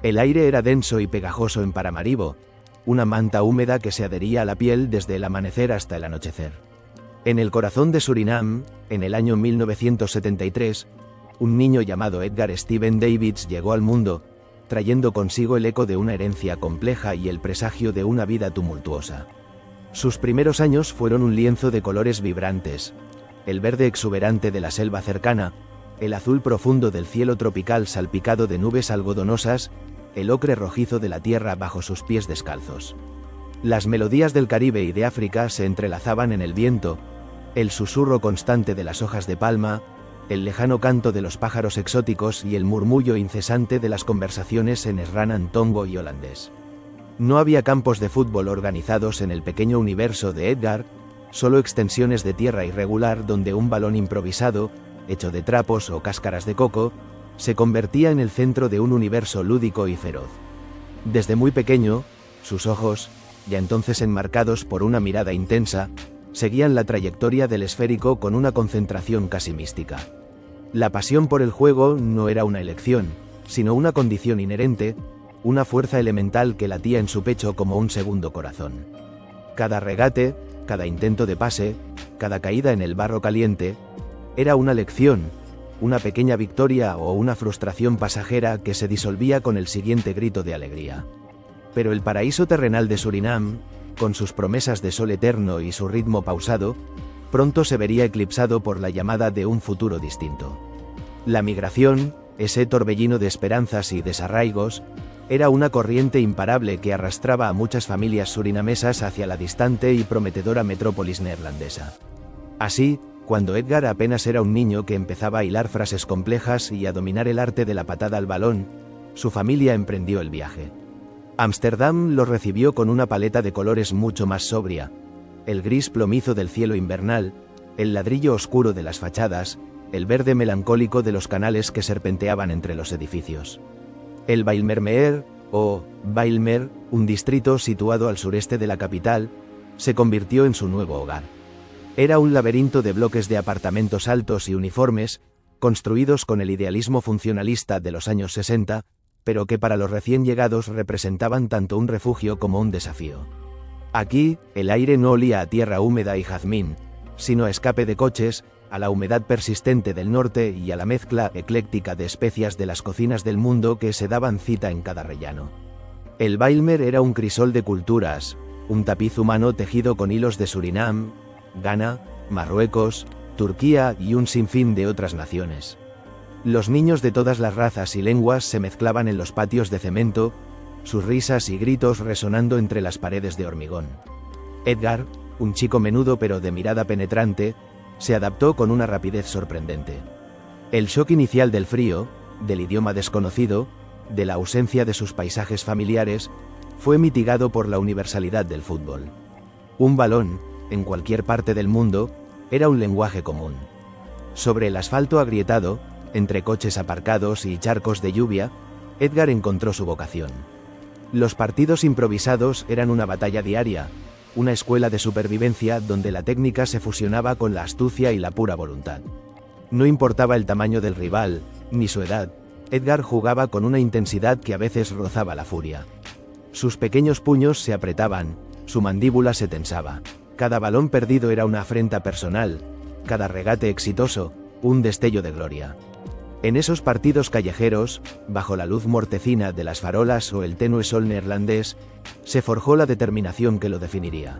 El aire era denso y pegajoso en Paramaribo, una manta húmeda que se adhería a la piel desde el amanecer hasta el anochecer. En el corazón de Surinam, en el año 1973, un niño llamado Edgar Steven Davids llegó al mundo, trayendo consigo el eco de una herencia compleja y el presagio de una vida tumultuosa. Sus primeros años fueron un lienzo de colores vibrantes: el verde exuberante de la selva cercana, el azul profundo del cielo tropical salpicado de nubes algodonosas, el ocre rojizo de la tierra bajo sus pies descalzos. Las melodías del Caribe y de África se entrelazaban en el viento, el susurro constante de las hojas de palma, el lejano canto de los pájaros exóticos y el murmullo incesante de las conversaciones en Sranan tongo y holandés. No había campos de fútbol organizados en el pequeño universo de Edgar, solo extensiones de tierra irregular donde un balón improvisado, hecho de trapos o cáscaras de coco, se convertía en el centro de un universo lúdico y feroz. Desde muy pequeño, sus ojos, ya entonces enmarcados por una mirada intensa, seguían la trayectoria del esférico con una concentración casi mística. La pasión por el juego no era una elección, sino una condición inherente, una fuerza elemental que latía en su pecho como un segundo corazón. Cada regate, cada intento de pase, cada caída en el barro caliente, era una lección, una pequeña victoria o una frustración pasajera que se disolvía con el siguiente grito de alegría. Pero el paraíso terrenal de Surinam, con sus promesas de sol eterno y su ritmo pausado, pronto se vería eclipsado por la llamada de un futuro distinto. La migración, ese torbellino de esperanzas y desarraigos, era una corriente imparable que arrastraba a muchas familias surinamesas hacia la distante y prometedora metrópolis neerlandesa. Así, cuando Edgar apenas era un niño que empezaba a hilar frases complejas y a dominar el arte de la patada al balón, su familia emprendió el viaje. Ámsterdam lo recibió con una paleta de colores mucho más sobria: el gris plomizo del cielo invernal, el ladrillo oscuro de las fachadas, el verde melancólico de los canales que serpenteaban entre los edificios. El Bijlmermeer, o Bijlmer, un distrito situado al sureste de la capital, se convirtió en su nuevo hogar. Era un laberinto de bloques de apartamentos altos y uniformes, construidos con el idealismo funcionalista de los años 60, pero que para los recién llegados representaban tanto un refugio como un desafío. Aquí, el aire no olía a tierra húmeda y jazmín, sino a escape de coches, a la humedad persistente del norte y a la mezcla ecléctica de especias de las cocinas del mundo que se daban cita en cada rellano. El Bijlmer era un crisol de culturas, un tapiz humano tejido con hilos de Surinam, Ghana, Marruecos, Turquía y un sinfín de otras naciones. Los niños de todas las razas y lenguas se mezclaban en los patios de cemento, sus risas y gritos resonando entre las paredes de hormigón. Edgar, un chico menudo pero de mirada penetrante, se adaptó con una rapidez sorprendente. El shock inicial del frío, del idioma desconocido, de la ausencia de sus paisajes familiares, fue mitigado por la universalidad del fútbol. Un balón, en cualquier parte del mundo, era un lenguaje común. Sobre el asfalto agrietado, entre coches aparcados y charcos de lluvia, Edgar encontró su vocación. Los partidos improvisados eran una batalla diaria, una escuela de supervivencia donde la técnica se fusionaba con la astucia y la pura voluntad. No importaba el tamaño del rival, ni su edad, Edgar jugaba con una intensidad que a veces rozaba la furia. Sus pequeños puños se apretaban, su mandíbula se tensaba. Cada balón perdido era una afrenta personal, cada regate exitoso, un destello de gloria. En esos partidos callejeros, bajo la luz mortecina de las farolas o el tenue sol neerlandés, se forjó la determinación que lo definiría.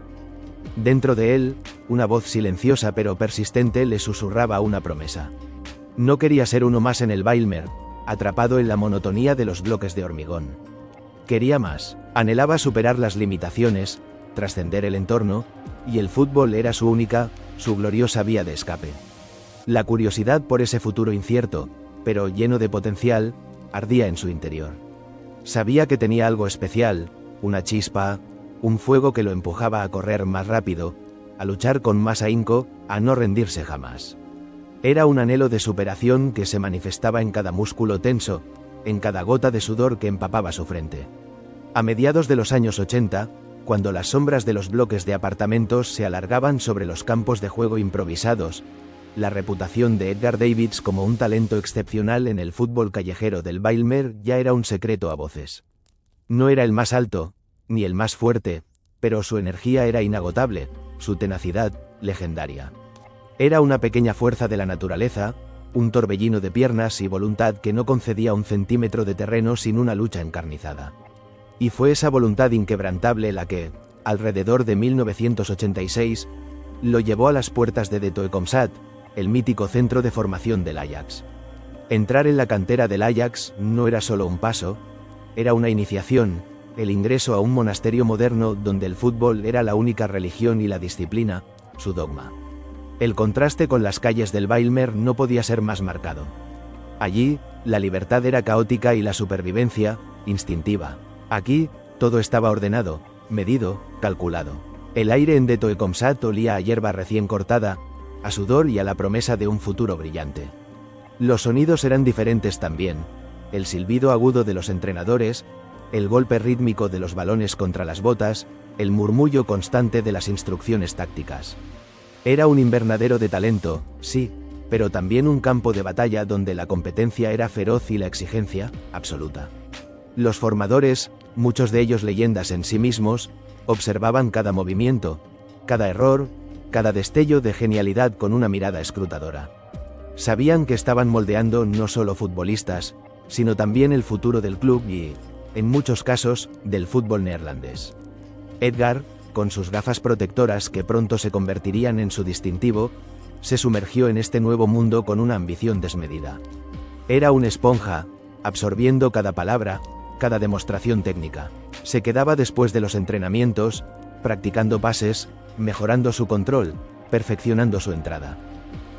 Dentro de él, una voz silenciosa pero persistente le susurraba una promesa. No quería ser uno más en el Bijlmer, atrapado en la monotonía de los bloques de hormigón. Quería más, anhelaba superar las limitaciones, trascender el entorno, y el fútbol era su única, su gloriosa vía de escape. La curiosidad por ese futuro incierto, pero lleno de potencial, ardía en su interior. Sabía que tenía algo especial, una chispa, un fuego que lo empujaba a correr más rápido, a luchar con más ahínco, a no rendirse jamás. Era un anhelo de superación que se manifestaba en cada músculo tenso, en cada gota de sudor que empapaba su frente. A mediados de los años 80, cuando las sombras de los bloques de apartamentos se alargaban sobre los campos de juego improvisados, La reputación de Edgar Davids como un talento excepcional en el fútbol callejero del Bijlmer ya era un secreto a voces. No era el más alto, ni el más fuerte, pero su energía era inagotable, su tenacidad, legendaria. Era una pequeña fuerza de la naturaleza, un torbellino de piernas y voluntad que no concedía un centímetro de terreno sin una lucha encarnizada. Y fue esa voluntad inquebrantable la que, alrededor de 1986, lo llevó a las puertas de De Toekomsat, el mítico centro de formación del Ajax. Entrar en la cantera del Ajax no era solo un paso, era una iniciación, el ingreso a un monasterio moderno donde el fútbol era la única religión y la disciplina, su dogma. El contraste con las calles del Bijlmer no podía ser más marcado. Allí, la libertad era caótica y la supervivencia, instintiva. Aquí, todo estaba ordenado, medido, calculado. El aire en De Toekomsat olía a hierba recién cortada, a sudor y a la promesa de un futuro brillante. Los sonidos eran diferentes también, el silbido agudo de los entrenadores, el golpe rítmico de los balones contra las botas, el murmullo constante de las instrucciones tácticas. Era un invernadero de talento, sí, pero también un campo de batalla donde la competencia era feroz y la exigencia, absoluta. Los formadores, muchos de ellos leyendas en sí mismos, observaban cada movimiento, cada error, cada destello de genialidad con una mirada escrutadora. Sabían que estaban moldeando no solo futbolistas, sino también el futuro del club y, en muchos casos, del fútbol neerlandés. Edgar, con sus gafas protectoras que pronto se convertirían en su distintivo, se sumergió en este nuevo mundo con una ambición desmedida. Era una esponja, absorbiendo cada palabra, cada demostración técnica. Se quedaba después de los entrenamientos, practicando pases, mejorando su control, perfeccionando su entrada.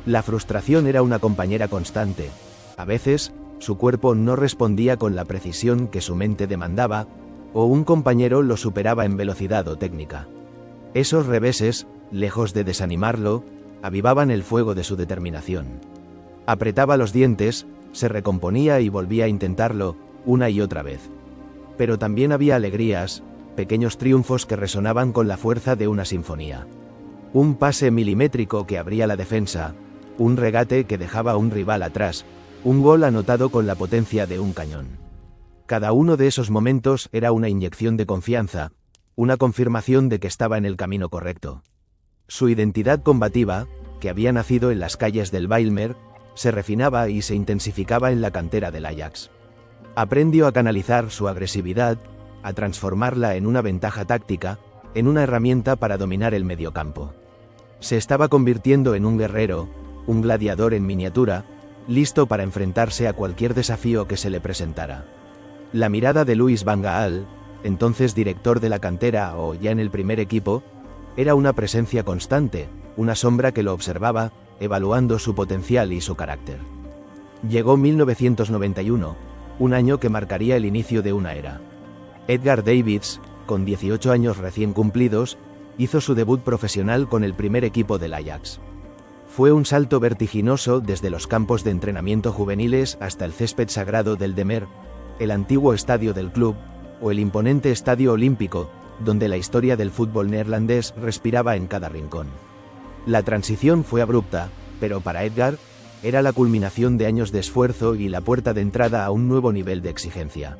La frustración era una compañera constante. A veces, su cuerpo no respondía con la precisión que su mente demandaba, o un compañero lo superaba en velocidad o técnica. Esos reveses, lejos de desanimarlo, avivaban el fuego de su determinación. Apretaba los dientes, se recomponía y volvía a intentarlo, una y otra vez. Pero también había alegrías, pequeños triunfos que resonaban con la fuerza de una sinfonía. Un pase milimétrico que abría la defensa, un regate que dejaba a un rival atrás, un gol anotado con la potencia de un cañón. Cada uno de esos momentos era una inyección de confianza, una confirmación de que estaba en el camino correcto. Su identidad combativa, que había nacido en las calles del Bijlmer, se refinaba y se intensificaba en la cantera del Ajax. Aprendió a canalizar su agresividad, a transformarla en una ventaja táctica, en una herramienta para dominar el mediocampo. Se estaba convirtiendo en un guerrero, un gladiador en miniatura, listo para enfrentarse a cualquier desafío que se le presentara. La mirada de Louis van Gaal, entonces director de la cantera o ya en el primer equipo, era una presencia constante, una sombra que lo observaba, evaluando su potencial y su carácter. Llegó 1991, un año que marcaría el inicio de una era. Edgar Davids, con 18 años recién cumplidos, hizo su debut profesional con el primer equipo del Ajax. Fue un salto vertiginoso desde los campos de entrenamiento juveniles hasta el césped sagrado del De Meer, el antiguo estadio del club, o el imponente estadio olímpico, donde la historia del fútbol neerlandés respiraba en cada rincón. La transición fue abrupta, pero para Edgar, era la culminación de años de esfuerzo y la puerta de entrada a un nuevo nivel de exigencia.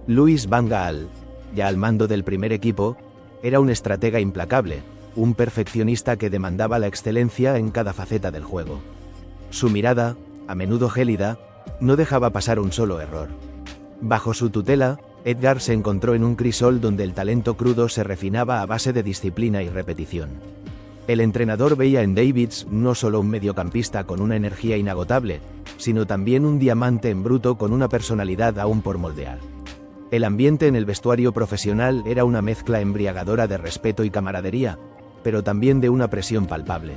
Louis van Gaal, ya al mando del primer equipo, era un estratega implacable, un perfeccionista que demandaba la excelencia en cada faceta del juego. Su mirada, a menudo gélida, no dejaba pasar un solo error. Bajo su tutela, Edgar se encontró en un crisol donde el talento crudo se refinaba a base de disciplina y repetición. El entrenador veía en Davids no solo un mediocampista con una energía inagotable, sino también un diamante en bruto con una personalidad aún por moldear. El ambiente en el vestuario profesional era una mezcla embriagadora de respeto y camaradería, pero también de una presión palpable.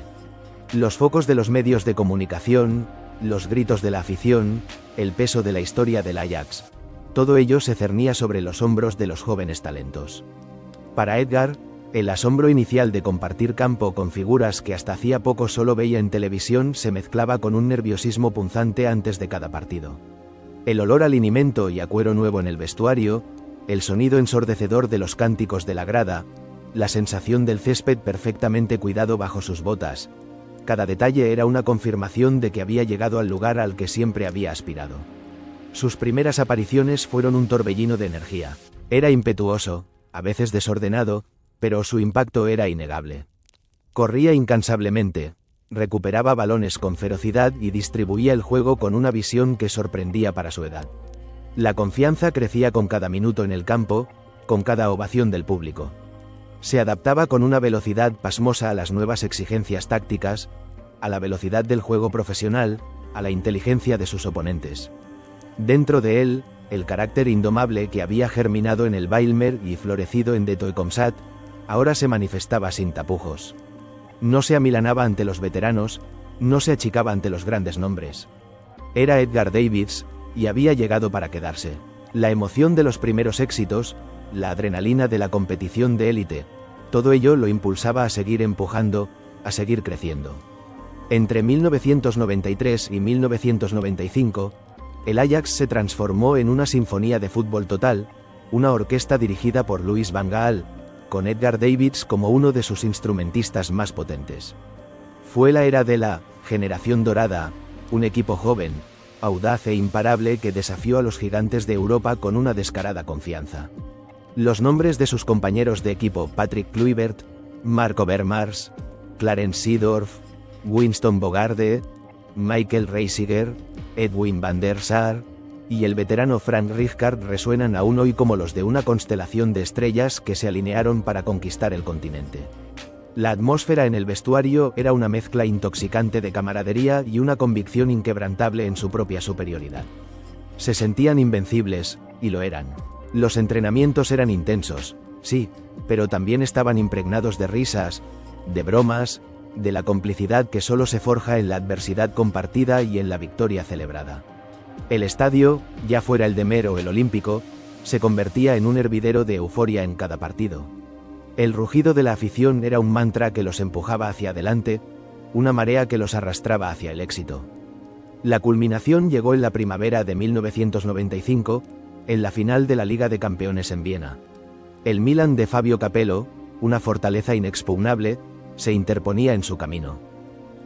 Los focos de los medios de comunicación, los gritos de la afición, el peso de la historia del Ajax, todo ello se cernía sobre los hombros de los jóvenes talentos. Para Edgar, el asombro inicial de compartir campo con figuras que hasta hacía poco solo veía en televisión se mezclaba con un nerviosismo punzante antes de cada partido. El olor a linimento y a cuero nuevo en el vestuario, el sonido ensordecedor de los cánticos de la grada, la sensación del césped perfectamente cuidado bajo sus botas, Cada detalle era una confirmación de que había llegado al lugar al que siempre había aspirado. Sus primeras apariciones fueron un torbellino de energía. Era impetuoso, a veces desordenado, pero su impacto era innegable. Corría incansablemente, recuperaba balones con ferocidad y distribuía el juego con una visión que sorprendía para su edad. La confianza crecía con cada minuto en el campo, con cada ovación del público. Se adaptaba con una velocidad pasmosa a las nuevas exigencias tácticas, a la velocidad del juego profesional, a la inteligencia de sus oponentes. Dentro de él, el carácter indomable que había germinado en el Bijlmer y florecido en De Toekomst, ahora se manifestaba sin tapujos. No se amilanaba ante los veteranos, no se achicaba ante los grandes nombres. Era Edgar Davids, y había llegado para quedarse. La emoción de los primeros éxitos, la adrenalina de la competición de élite, todo ello lo impulsaba a seguir empujando, a seguir creciendo. Entre 1993 y 1995, el Ajax se transformó en una sinfonía de fútbol total, una orquesta dirigida por Louis van Gaal, con Edgar Davids como uno de sus instrumentistas más potentes. Fue la era de la generación dorada, un equipo joven, audaz e imparable que desafió a los gigantes de Europa con una descarada confianza. Los nombres de sus compañeros de equipo Patrick Kluivert, Marco Overmars, Clarence Seedorf, Winston Bogarde, Michael Reisiger, Edwin van der Sar y el veterano Frank Rijkaard resuenan aún hoy como los de una constelación de estrellas que se alinearon para conquistar el continente. La atmósfera en el vestuario era una mezcla intoxicante de camaradería y una convicción inquebrantable en su propia superioridad. Se sentían invencibles, y lo eran. Los entrenamientos eran intensos, sí, pero también estaban impregnados de risas, de bromas, de la complicidad que solo se forja en la adversidad compartida y en la victoria celebrada. El estadio, ya fuera el de Mer o el Olímpico, se convertía en un hervidero de euforia en cada partido. El rugido de la afición era un mantra que los empujaba hacia adelante, una marea que los arrastraba hacia el éxito. La culminación llegó en la primavera de 1995, en la final de la Liga de Campeones en Viena. El Milan de Fabio Capello, una fortaleza inexpugnable, se interponía en su camino.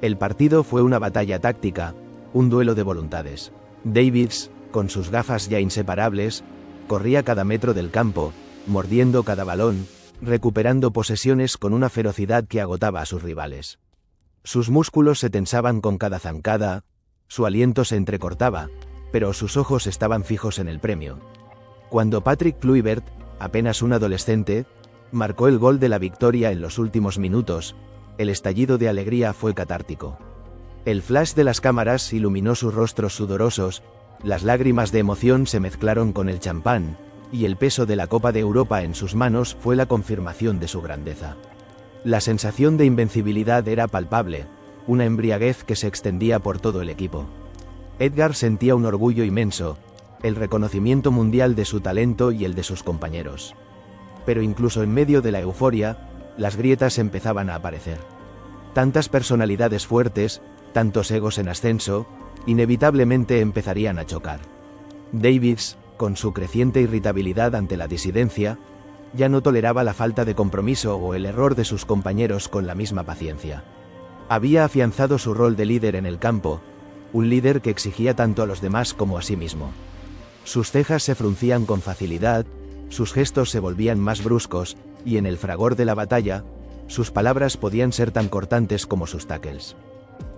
El partido fue una batalla táctica, un duelo de voluntades. Davids, con sus gafas ya inseparables, corría cada metro del campo, mordiendo cada balón, recuperando posesiones con una ferocidad que agotaba a sus rivales. Sus músculos se tensaban con cada zancada, su aliento se entrecortaba, pero sus ojos estaban fijos en el premio. Cuando Patrick Kluivert, apenas un adolescente, marcó el gol de la victoria en los últimos minutos, el estallido de alegría fue catártico. El flash de las cámaras iluminó sus rostros sudorosos, las lágrimas de emoción se mezclaron con el champán, y el peso de la Copa de Europa en sus manos fue la confirmación de su grandeza. La sensación de invencibilidad era palpable, una embriaguez que se extendía por todo el equipo. Edgar sentía un orgullo inmenso, el reconocimiento mundial de su talento y el de sus compañeros. Pero incluso en medio de la euforia, las grietas empezaban a aparecer. Tantas personalidades fuertes, tantos egos en ascenso, inevitablemente empezarían a chocar. Davids, con su creciente irritabilidad ante la disidencia, ya no toleraba la falta de compromiso o el error de sus compañeros con la misma paciencia. Había afianzado su rol de líder en el campo, un líder que exigía tanto a los demás como a sí mismo. Sus cejas se fruncían con facilidad, sus gestos se volvían más bruscos, y en el fragor de la batalla, sus palabras podían ser tan cortantes como sus tackles.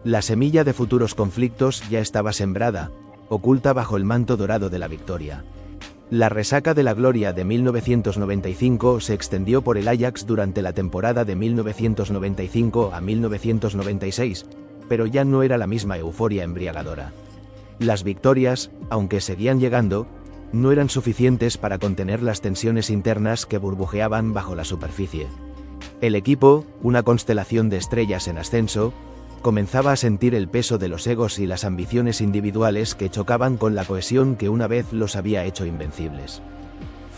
La semilla de futuros conflictos ya estaba sembrada, oculta bajo el manto dorado de la victoria. La resaca de la gloria de 1995 se extendió por el Ajax durante la temporada de 1995 a 1996, pero ya no era la misma euforia embriagadora. Las victorias, aunque seguían llegando, no eran suficientes para contener las tensiones internas que burbujeaban bajo la superficie. El equipo, una constelación de estrellas en ascenso, comenzaba a sentir el peso de los egos y las ambiciones individuales que chocaban con la cohesión que una vez los había hecho invencibles.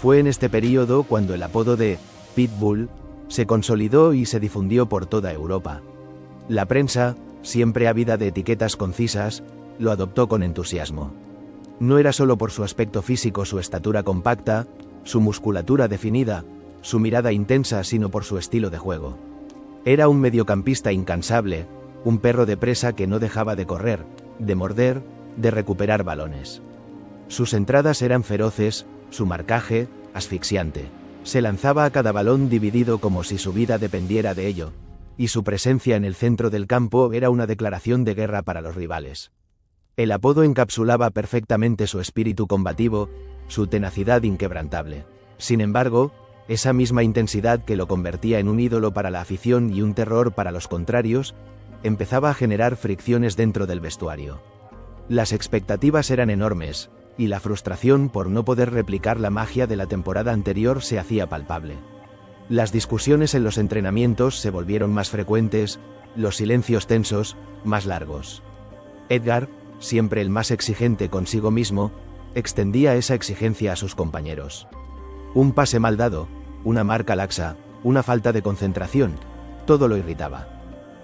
Fue en este período cuando el apodo de Pitbull se consolidó y se difundió por toda Europa. La prensa, siempre ávida de etiquetas concisas, lo adoptó con entusiasmo. No era solo por su aspecto físico, su estatura compacta, su musculatura definida, su mirada intensa, sino por su estilo de juego. Era un mediocampista incansable, un perro de presa que no dejaba de correr, de morder, de recuperar balones. Sus entradas eran feroces, su marcaje, asfixiante. Se lanzaba a cada balón dividido como si su vida dependiera de ello, y su presencia en el centro del campo era una declaración de guerra para los rivales. El apodo encapsulaba perfectamente su espíritu combativo, su tenacidad inquebrantable. Sin embargo, esa misma intensidad que lo convertía en un ídolo para la afición y un terror para los contrarios, empezaba a generar fricciones dentro del vestuario. Las expectativas eran enormes, y la frustración por no poder replicar la magia de la temporada anterior se hacía palpable. Las discusiones en los entrenamientos se volvieron más frecuentes, los silencios tensos, más largos. Edgar, siempre el más exigente consigo mismo, extendía esa exigencia a sus compañeros. Un pase mal dado, una marca laxa, una falta de concentración, todo lo irritaba.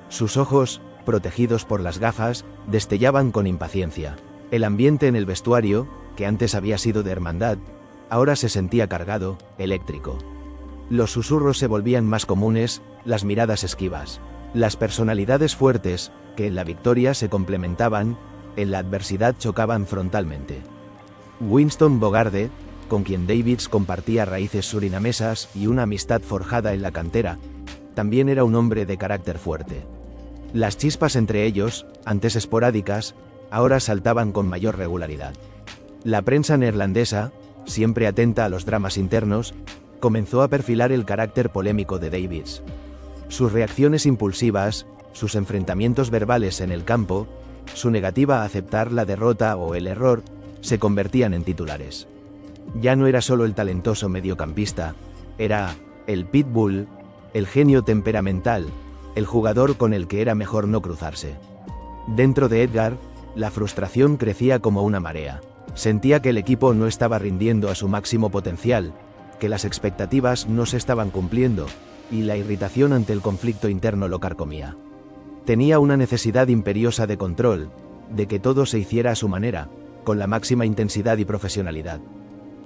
Sus ojos, protegidos por las gafas, destellaban con impaciencia. El ambiente en el vestuario, que antes había sido de hermandad, ahora se sentía cargado, eléctrico. Los susurros se volvían más comunes, las miradas esquivas. Las personalidades fuertes, que en la victoria se complementaban, en la adversidad chocaban frontalmente. Winston Bogarde, con quien Davids compartía raíces surinamesas y una amistad forjada en la cantera, también era un hombre de carácter fuerte. Las chispas entre ellos, antes esporádicas, ahora saltaban con mayor regularidad. La prensa neerlandesa, siempre atenta a los dramas internos, comenzó a perfilar el carácter polémico de Davids. Sus reacciones impulsivas, sus enfrentamientos verbales en el campo, su negativa a aceptar la derrota o el error, se convertían en titulares. Ya no era solo el talentoso mediocampista, era el pitbull, el genio temperamental, el jugador con el que era mejor no cruzarse. Dentro de Edgar, la frustración crecía como una marea. Sentía que el equipo no estaba rindiendo a su máximo potencial, que las expectativas no se estaban cumpliendo, y la irritación ante el conflicto interno lo carcomía. Tenía una necesidad imperiosa de control, de que todo se hiciera a su manera, con la máxima intensidad y profesionalidad.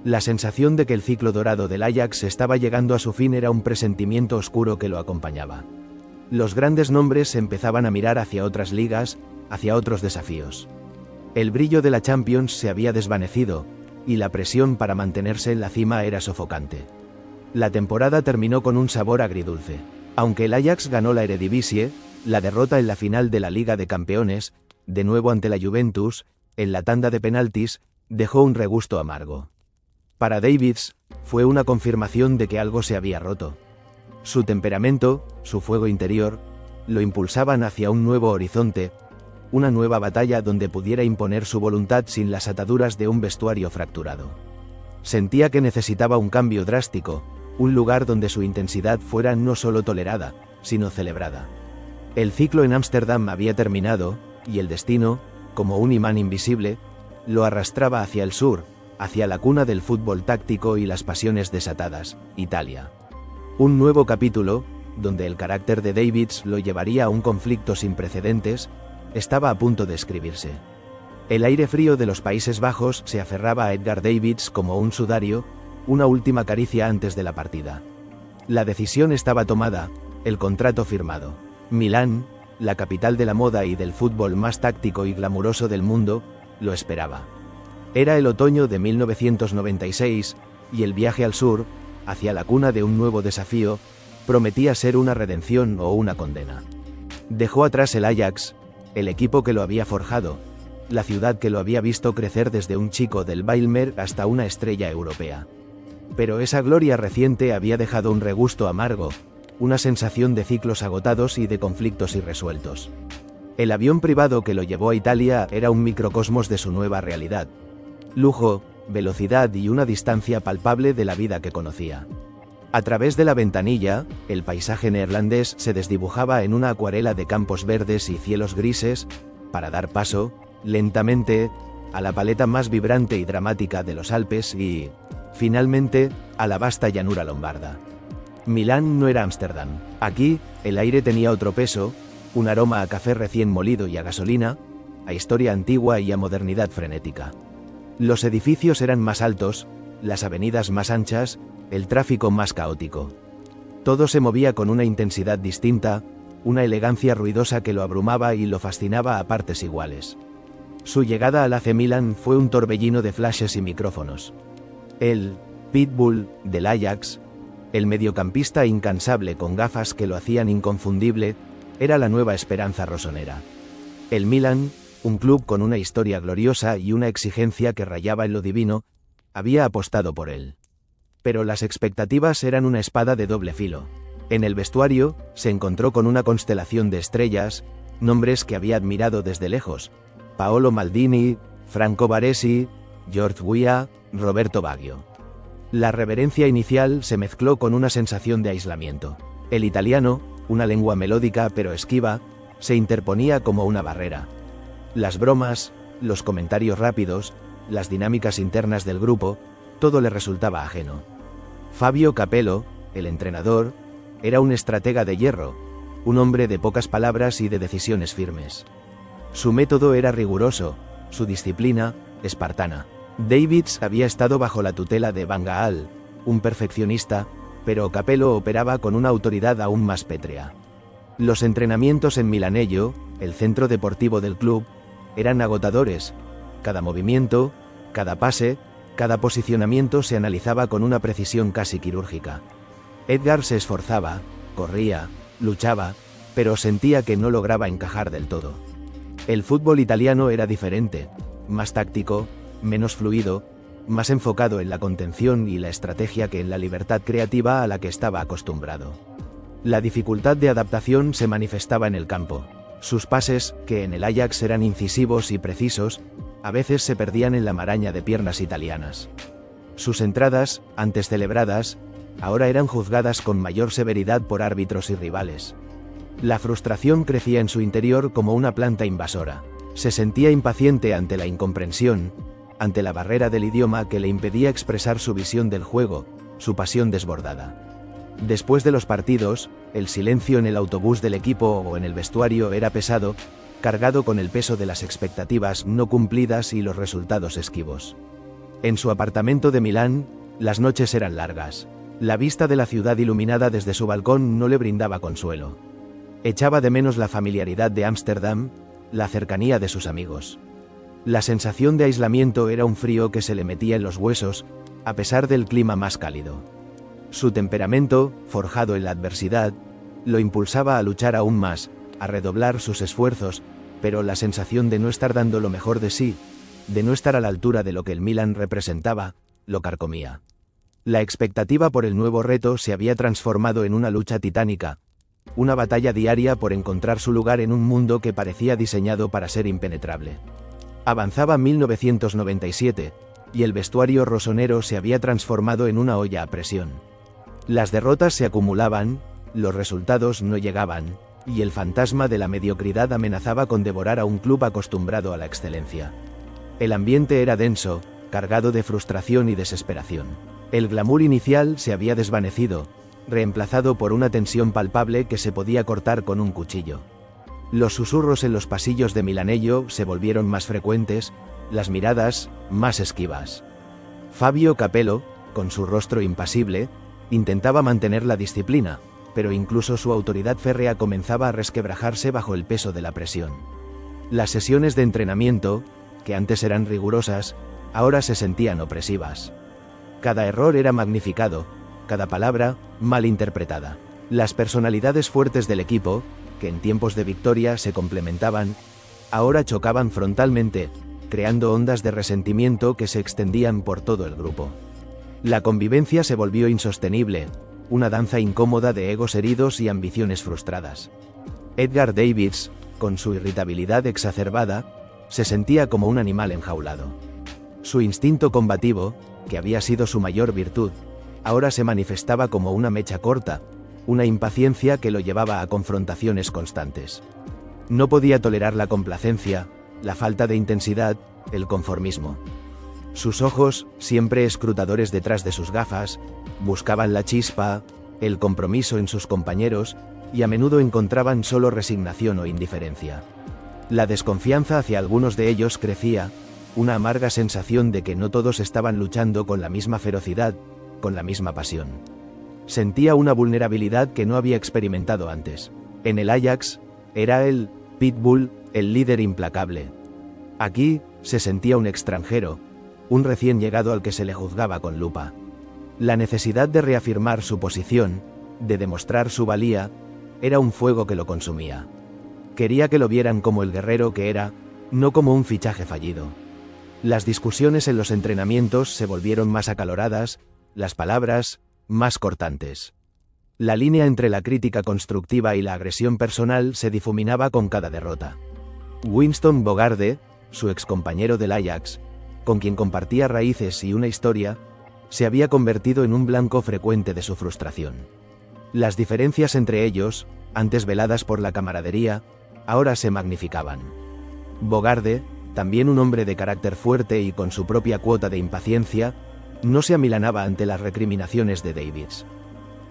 La sensación de que el ciclo dorado del Ajax estaba llegando a su fin era un presentimiento oscuro que lo acompañaba. Los grandes nombres empezaban a mirar hacia otras ligas, hacia otros desafíos. El brillo de la Champions se había desvanecido, y la presión para mantenerse en la cima era sofocante. La temporada terminó con un sabor agridulce. Aunque el Ajax ganó la Eredivisie, la derrota en la final de la Liga de Campeones, de nuevo ante la Juventus, en la tanda de penaltis, dejó un regusto amargo. Para Davids, fue una confirmación de que algo se había roto. Su temperamento, su fuego interior, lo impulsaban hacia un nuevo horizonte, una nueva batalla donde pudiera imponer su voluntad sin las ataduras de un vestuario fracturado. Sentía que necesitaba un cambio drástico, un lugar donde su intensidad fuera no solo tolerada, sino celebrada. El ciclo en Ámsterdam había terminado, y el destino, como un imán invisible, lo arrastraba hacia el sur, hacia la cuna del fútbol táctico y las pasiones desatadas, Italia. Un nuevo capítulo, donde el carácter de Davids lo llevaría a un conflicto sin precedentes, estaba a punto de escribirse. El aire frío de los Países Bajos se aferraba a Edgar Davids como un sudario, una última caricia antes de la partida. La decisión estaba tomada, el contrato firmado. Milán, la capital de la moda y del fútbol más táctico y glamuroso del mundo, lo esperaba. Era el otoño de 1996, y el viaje al sur, hacia la cuna de un nuevo desafío, prometía ser una redención o una condena. Dejó atrás el Ajax, el equipo que lo había forjado, la ciudad que lo había visto crecer desde un chico del Bijlmer hasta una estrella europea. Pero esa gloria reciente había dejado un regusto amargo, una sensación de ciclos agotados y de conflictos irresueltos. El avión privado que lo llevó a Italia era un microcosmos de su nueva realidad. Lujo, velocidad y una distancia palpable de la vida que conocía. A través de la ventanilla, el paisaje neerlandés se desdibujaba en una acuarela de campos verdes y cielos grises, para dar paso, lentamente, a la paleta más vibrante y dramática de los Alpes y, finalmente, a la vasta llanura lombarda. Milán no era Ámsterdam. Aquí, el aire tenía otro peso, un aroma a café recién molido y a gasolina, a historia antigua y a modernidad frenética. Los edificios eran más altos, las avenidas más anchas, el tráfico más caótico. Todo se movía con una intensidad distinta, una elegancia ruidosa que lo abrumaba y lo fascinaba a partes iguales. Su llegada al AC Milan fue un torbellino de flashes y micrófonos. El Pitbull del Ajax, el mediocampista incansable con gafas que lo hacían inconfundible, era la nueva esperanza rosonera. El Milan, un club con una historia gloriosa y una exigencia que rayaba en lo divino, había apostado por él. Pero las expectativas eran una espada de doble filo. En el vestuario, se encontró con una constelación de estrellas, nombres que había admirado desde lejos: Paolo Maldini, Franco Baresi, George Weah, Roberto Baggio. La reverencia inicial se mezcló con una sensación de aislamiento. El italiano, una lengua melódica pero esquiva, se interponía como una barrera. Las bromas, los comentarios rápidos, las dinámicas internas del grupo, todo le resultaba ajeno. Fabio Capello, el entrenador, era un estratega de hierro, un hombre de pocas palabras y de decisiones firmes. Su método era riguroso, su disciplina, espartana. Davids había estado bajo la tutela de Van Gaal, un perfeccionista, pero Capello operaba con una autoridad aún más pétrea. Los entrenamientos en Milanello, el centro deportivo del club, eran agotadores. Cada movimiento, cada pase, cada posicionamiento se analizaba con una precisión casi quirúrgica. Edgar se esforzaba, corría, luchaba, pero sentía que no lograba encajar del todo. El fútbol italiano era diferente, más táctico, menos fluido, más enfocado en la contención y la estrategia que en la libertad creativa a la que estaba acostumbrado. La dificultad de adaptación se manifestaba en el campo. Sus pases, que en el Ajax eran incisivos y precisos, a veces se perdían en la maraña de piernas italianas. Sus entradas, antes celebradas, ahora eran juzgadas con mayor severidad por árbitros y rivales. La frustración crecía en su interior como una planta invasora. Se sentía impaciente ante la incomprensión, ante la barrera del idioma que le impedía expresar su visión del juego, su pasión desbordada. Después de los partidos, el silencio en el autobús del equipo o en el vestuario era pesado, cargado con el peso de las expectativas no cumplidas y los resultados esquivos. En su apartamento de Milán, las noches eran largas. La vista de la ciudad iluminada desde su balcón no le brindaba consuelo. Echaba de menos la familiaridad de Ámsterdam, la cercanía de sus amigos. La sensación de aislamiento era un frío que se le metía en los huesos, a pesar del clima más cálido. Su temperamento, forjado en la adversidad, lo impulsaba a luchar aún más, a redoblar sus esfuerzos, pero la sensación de no estar dando lo mejor de sí, de no estar a la altura de lo que el Milan representaba, lo carcomía. La expectativa por el nuevo reto se había transformado en una lucha titánica, una batalla diaria por encontrar su lugar en un mundo que parecía diseñado para ser impenetrable. Avanzaba 1997, y el vestuario rosonero se había transformado en una olla a presión. Las derrotas se acumulaban, los resultados no llegaban, y el fantasma de la mediocridad amenazaba con devorar a un club acostumbrado a la excelencia. El ambiente era denso, cargado de frustración y desesperación. El glamour inicial se había desvanecido, reemplazado por una tensión palpable que se podía cortar con un cuchillo. Los susurros en los pasillos de Milanello se volvieron más frecuentes, las miradas, más esquivas. Fabio Capello, con su rostro impasible, intentaba mantener la disciplina, pero incluso su autoridad férrea comenzaba a resquebrajarse bajo el peso de la presión. Las sesiones de entrenamiento, que antes eran rigurosas, ahora se sentían opresivas. Cada error era magnificado, cada palabra, mal interpretada. Las personalidades fuertes del equipo, que en tiempos de victoria se complementaban, ahora chocaban frontalmente, creando ondas de resentimiento que se extendían por todo el grupo. La convivencia se volvió insostenible, una danza incómoda de egos heridos y ambiciones frustradas. Edgar Davids, con su irritabilidad exacerbada, se sentía como un animal enjaulado. Su instinto combativo, que había sido su mayor virtud, ahora se manifestaba como una mecha corta, una impaciencia que lo llevaba a confrontaciones constantes. No podía tolerar la complacencia, la falta de intensidad, el conformismo. Sus ojos, siempre escrutadores detrás de sus gafas, buscaban la chispa, el compromiso en sus compañeros, y a menudo encontraban solo resignación o indiferencia. La desconfianza hacia algunos de ellos crecía, una amarga sensación de que no todos estaban luchando con la misma ferocidad, con la misma pasión. Sentía una vulnerabilidad que no había experimentado antes. En el Ajax, era el Pitbull, el líder implacable. Aquí, se sentía un extranjero, un recién llegado al que se le juzgaba con lupa. La necesidad de reafirmar su posición, de demostrar su valía, era un fuego que lo consumía. Quería que lo vieran como el guerrero que era, no como un fichaje fallido. Las discusiones en los entrenamientos se volvieron más acaloradas, las palabras, más cortantes. La línea entre la crítica constructiva y la agresión personal se difuminaba con cada derrota. Winston Bogarde, su excompañero del Ajax, con quien compartía raíces y una historia, se había convertido en un blanco frecuente de su frustración. Las diferencias entre ellos, antes veladas por la camaradería, ahora se magnificaban. Bogarde, también un hombre de carácter fuerte y con su propia cuota de impaciencia, no se amilanaba ante las recriminaciones de Davids.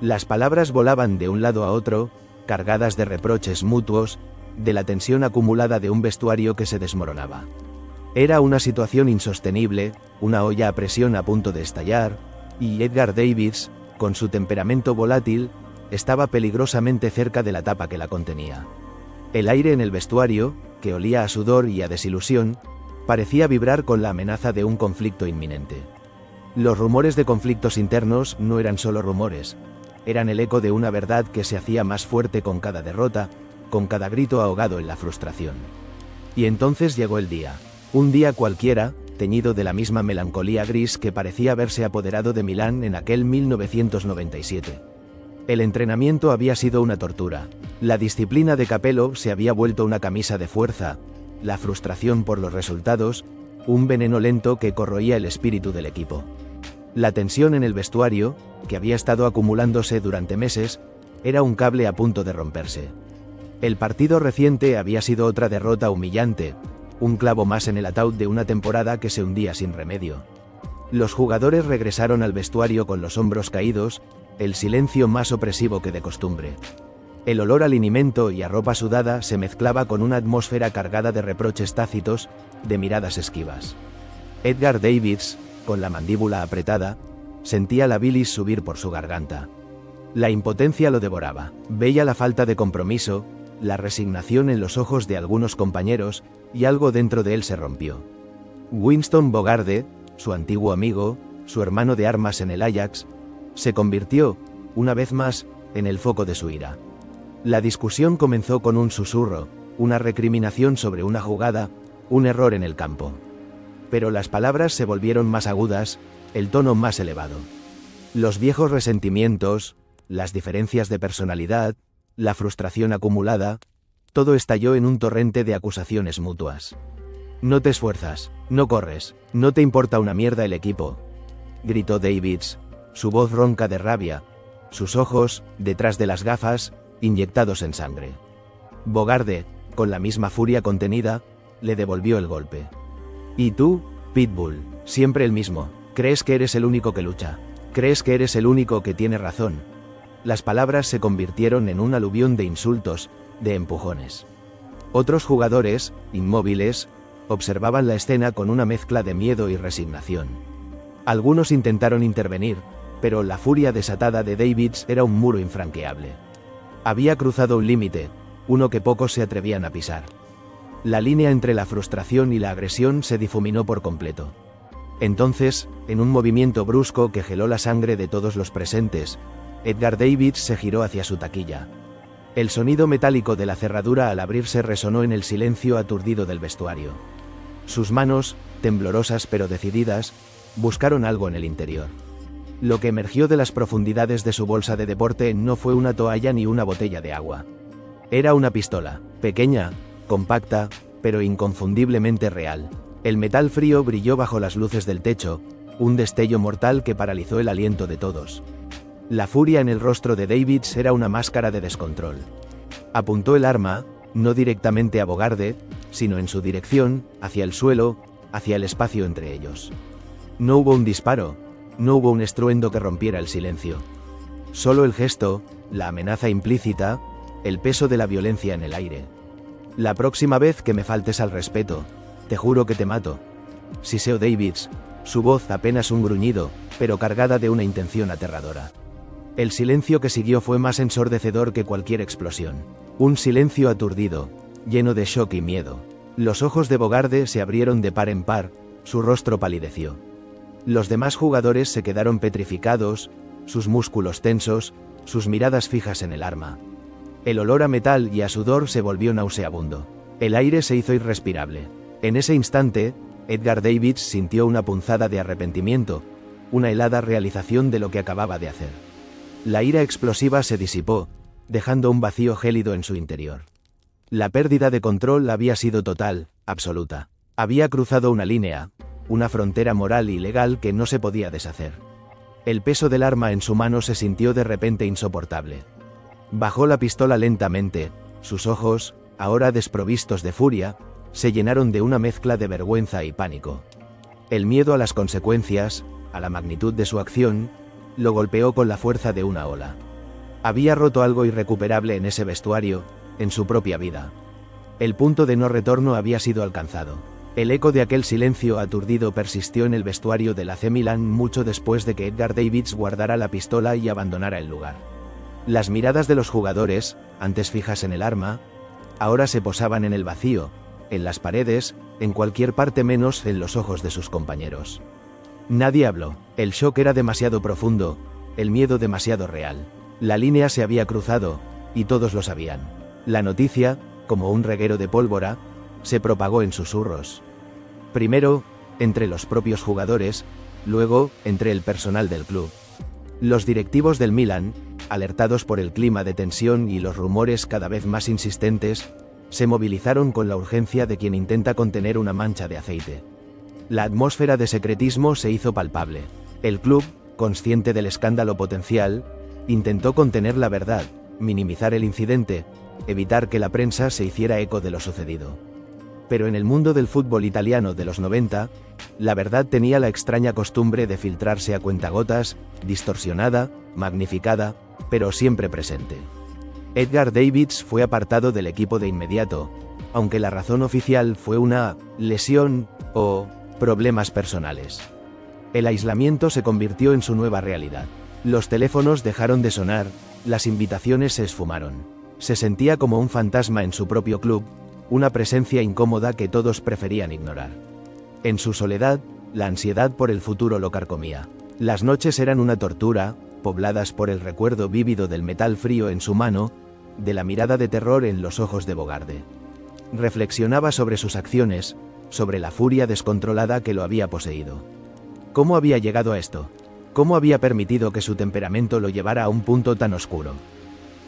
Las palabras volaban de un lado a otro, cargadas de reproches mutuos, de la tensión acumulada de un vestuario que se desmoronaba. Era una situación insostenible, una olla a presión a punto de estallar, y Edgar Davids, con su temperamento volátil, estaba peligrosamente cerca de la tapa que la contenía. El aire en el vestuario, que olía a sudor y a desilusión, parecía vibrar con la amenaza de un conflicto inminente. Los rumores de conflictos internos no eran solo rumores, eran el eco de una verdad que se hacía más fuerte con cada derrota, con cada grito ahogado en la frustración. Y entonces llegó el día. Un día cualquiera, teñido de la misma melancolía gris que parecía haberse apoderado de Milán en aquel 1997. El entrenamiento había sido una tortura. La disciplina de Capello se había vuelto una camisa de fuerza, la frustración por los resultados, un veneno lento que corroía el espíritu del equipo. La tensión en el vestuario, que había estado acumulándose durante meses, era un cable a punto de romperse. El partido reciente había sido otra derrota humillante, un clavo más en el ataúd de una temporada que se hundía sin remedio. Los jugadores regresaron al vestuario con los hombros caídos, el silencio más opresivo que de costumbre. El olor a linimento y a ropa sudada se mezclaba con una atmósfera cargada de reproches tácitos, de miradas esquivas. Edgar Davids, con la mandíbula apretada, sentía la bilis subir por su garganta. La impotencia lo devoraba. Veía la falta de compromiso, la resignación en los ojos de algunos compañeros, y algo dentro de él se rompió. Winston Bogarde, su antiguo amigo, su hermano de armas en el Ajax, se convirtió, una vez más, en el foco de su ira. La discusión comenzó con un susurro, una recriminación sobre una jugada, un error en el campo. Pero las palabras se volvieron más agudas, el tono más elevado. Los viejos resentimientos, las diferencias de personalidad, la frustración acumulada, todo estalló en un torrente de acusaciones mutuas. «No te esfuerzas, no corres, no te importa una mierda el equipo», gritó Davids, su voz ronca de rabia, sus ojos, detrás de las gafas, inyectados en sangre. Bogarde, con la misma furia contenida, le devolvió el golpe. «¿Y tú, Pitbull, siempre el mismo? ¿Crees que eres el único que lucha? ¿Crees que eres el único que tiene razón?» Las palabras se convirtieron en un aluvión de insultos, de empujones. Otros jugadores, inmóviles, observaban la escena con una mezcla de miedo y resignación. Algunos intentaron intervenir, pero la furia desatada de Davids era un muro infranqueable. Había cruzado un límite, uno que pocos se atrevían a pisar. La línea entre la frustración y la agresión se difuminó por completo. Entonces, en un movimiento brusco que geló la sangre de todos los presentes, Edgar Davids se giró hacia su taquilla. El sonido metálico de la cerradura al abrirse resonó en el silencio aturdido del vestuario. Sus manos, temblorosas pero decididas, buscaron algo en el interior. Lo que emergió de las profundidades de su bolsa de deporte no fue una toalla ni una botella de agua. Era una pistola, pequeña, compacta, pero inconfundiblemente real. El metal frío brilló bajo las luces del techo, un destello mortal que paralizó el aliento de todos. La furia en el rostro de Davids era una máscara de descontrol. Apuntó el arma, no directamente a Bogarde, sino en su dirección, hacia el suelo, hacia el espacio entre ellos. No hubo un disparo, no hubo un estruendo que rompiera el silencio. Solo el gesto, la amenaza implícita, el peso de la violencia en el aire. «La próxima vez que me faltes al respeto, te juro que te mato», siseó Davids, su voz apenas un gruñido, pero cargada de una intención aterradora. El silencio que siguió fue más ensordecedor que cualquier explosión. Un silencio aturdido, lleno de shock y miedo. Los ojos de Bogarde se abrieron de par en par, su rostro palideció. Los demás jugadores se quedaron petrificados, sus músculos tensos, sus miradas fijas en el arma. El olor a metal y a sudor se volvió nauseabundo. El aire se hizo irrespirable. En ese instante, Edgar Davids sintió una punzada de arrepentimiento, una helada realización de lo que acababa de hacer. La ira explosiva se disipó, dejando un vacío gélido en su interior. La pérdida de control había sido total, absoluta. Había cruzado una línea, una frontera moral y legal que no se podía deshacer. El peso del arma en su mano se sintió de repente insoportable. Bajó la pistola lentamente, sus ojos, ahora desprovistos de furia, se llenaron de una mezcla de vergüenza y pánico. El miedo a las consecuencias, a la magnitud de su acción, lo golpeó con la fuerza de una ola. Había roto algo irrecuperable en ese vestuario, en su propia vida. El punto de no retorno había sido alcanzado. El eco de aquel silencio aturdido persistió en el vestuario del AC Milan mucho después de que Edgar Davids guardara la pistola y abandonara el lugar. Las miradas de los jugadores, antes fijas en el arma, ahora se posaban en el vacío, en las paredes, en cualquier parte menos en los ojos de sus compañeros. Nadie habló. El shock era demasiado profundo, el miedo demasiado real. La línea se había cruzado, y todos lo sabían. La noticia, como un reguero de pólvora, se propagó en susurros. Primero, entre los propios jugadores, luego, entre el personal del club. Los directivos del Milan, alertados por el clima de tensión y los rumores cada vez más insistentes, se movilizaron con la urgencia de quien intenta contener una mancha de aceite. La atmósfera de secretismo se hizo palpable. El club, consciente del escándalo potencial, intentó contener la verdad, minimizar el incidente, evitar que la prensa se hiciera eco de lo sucedido. Pero en el mundo del fútbol italiano de los 90, la verdad tenía la extraña costumbre de filtrarse a cuentagotas, distorsionada, magnificada, pero siempre presente. Edgar Davids fue apartado del equipo de inmediato, aunque la razón oficial fue una lesión o problemas personales. El aislamiento se convirtió en su nueva realidad. Los teléfonos dejaron de sonar, las invitaciones se esfumaron. Se sentía como un fantasma en su propio club, una presencia incómoda que todos preferían ignorar. En su soledad, la ansiedad por el futuro lo carcomía. Las noches eran una tortura, pobladas por el recuerdo vívido del metal frío en su mano, de la mirada de terror en los ojos de Bogarde. Reflexionaba sobre sus acciones, sobre la furia descontrolada que lo había poseído. ¿Cómo había llegado a esto? ¿Cómo había permitido que su temperamento lo llevara a un punto tan oscuro?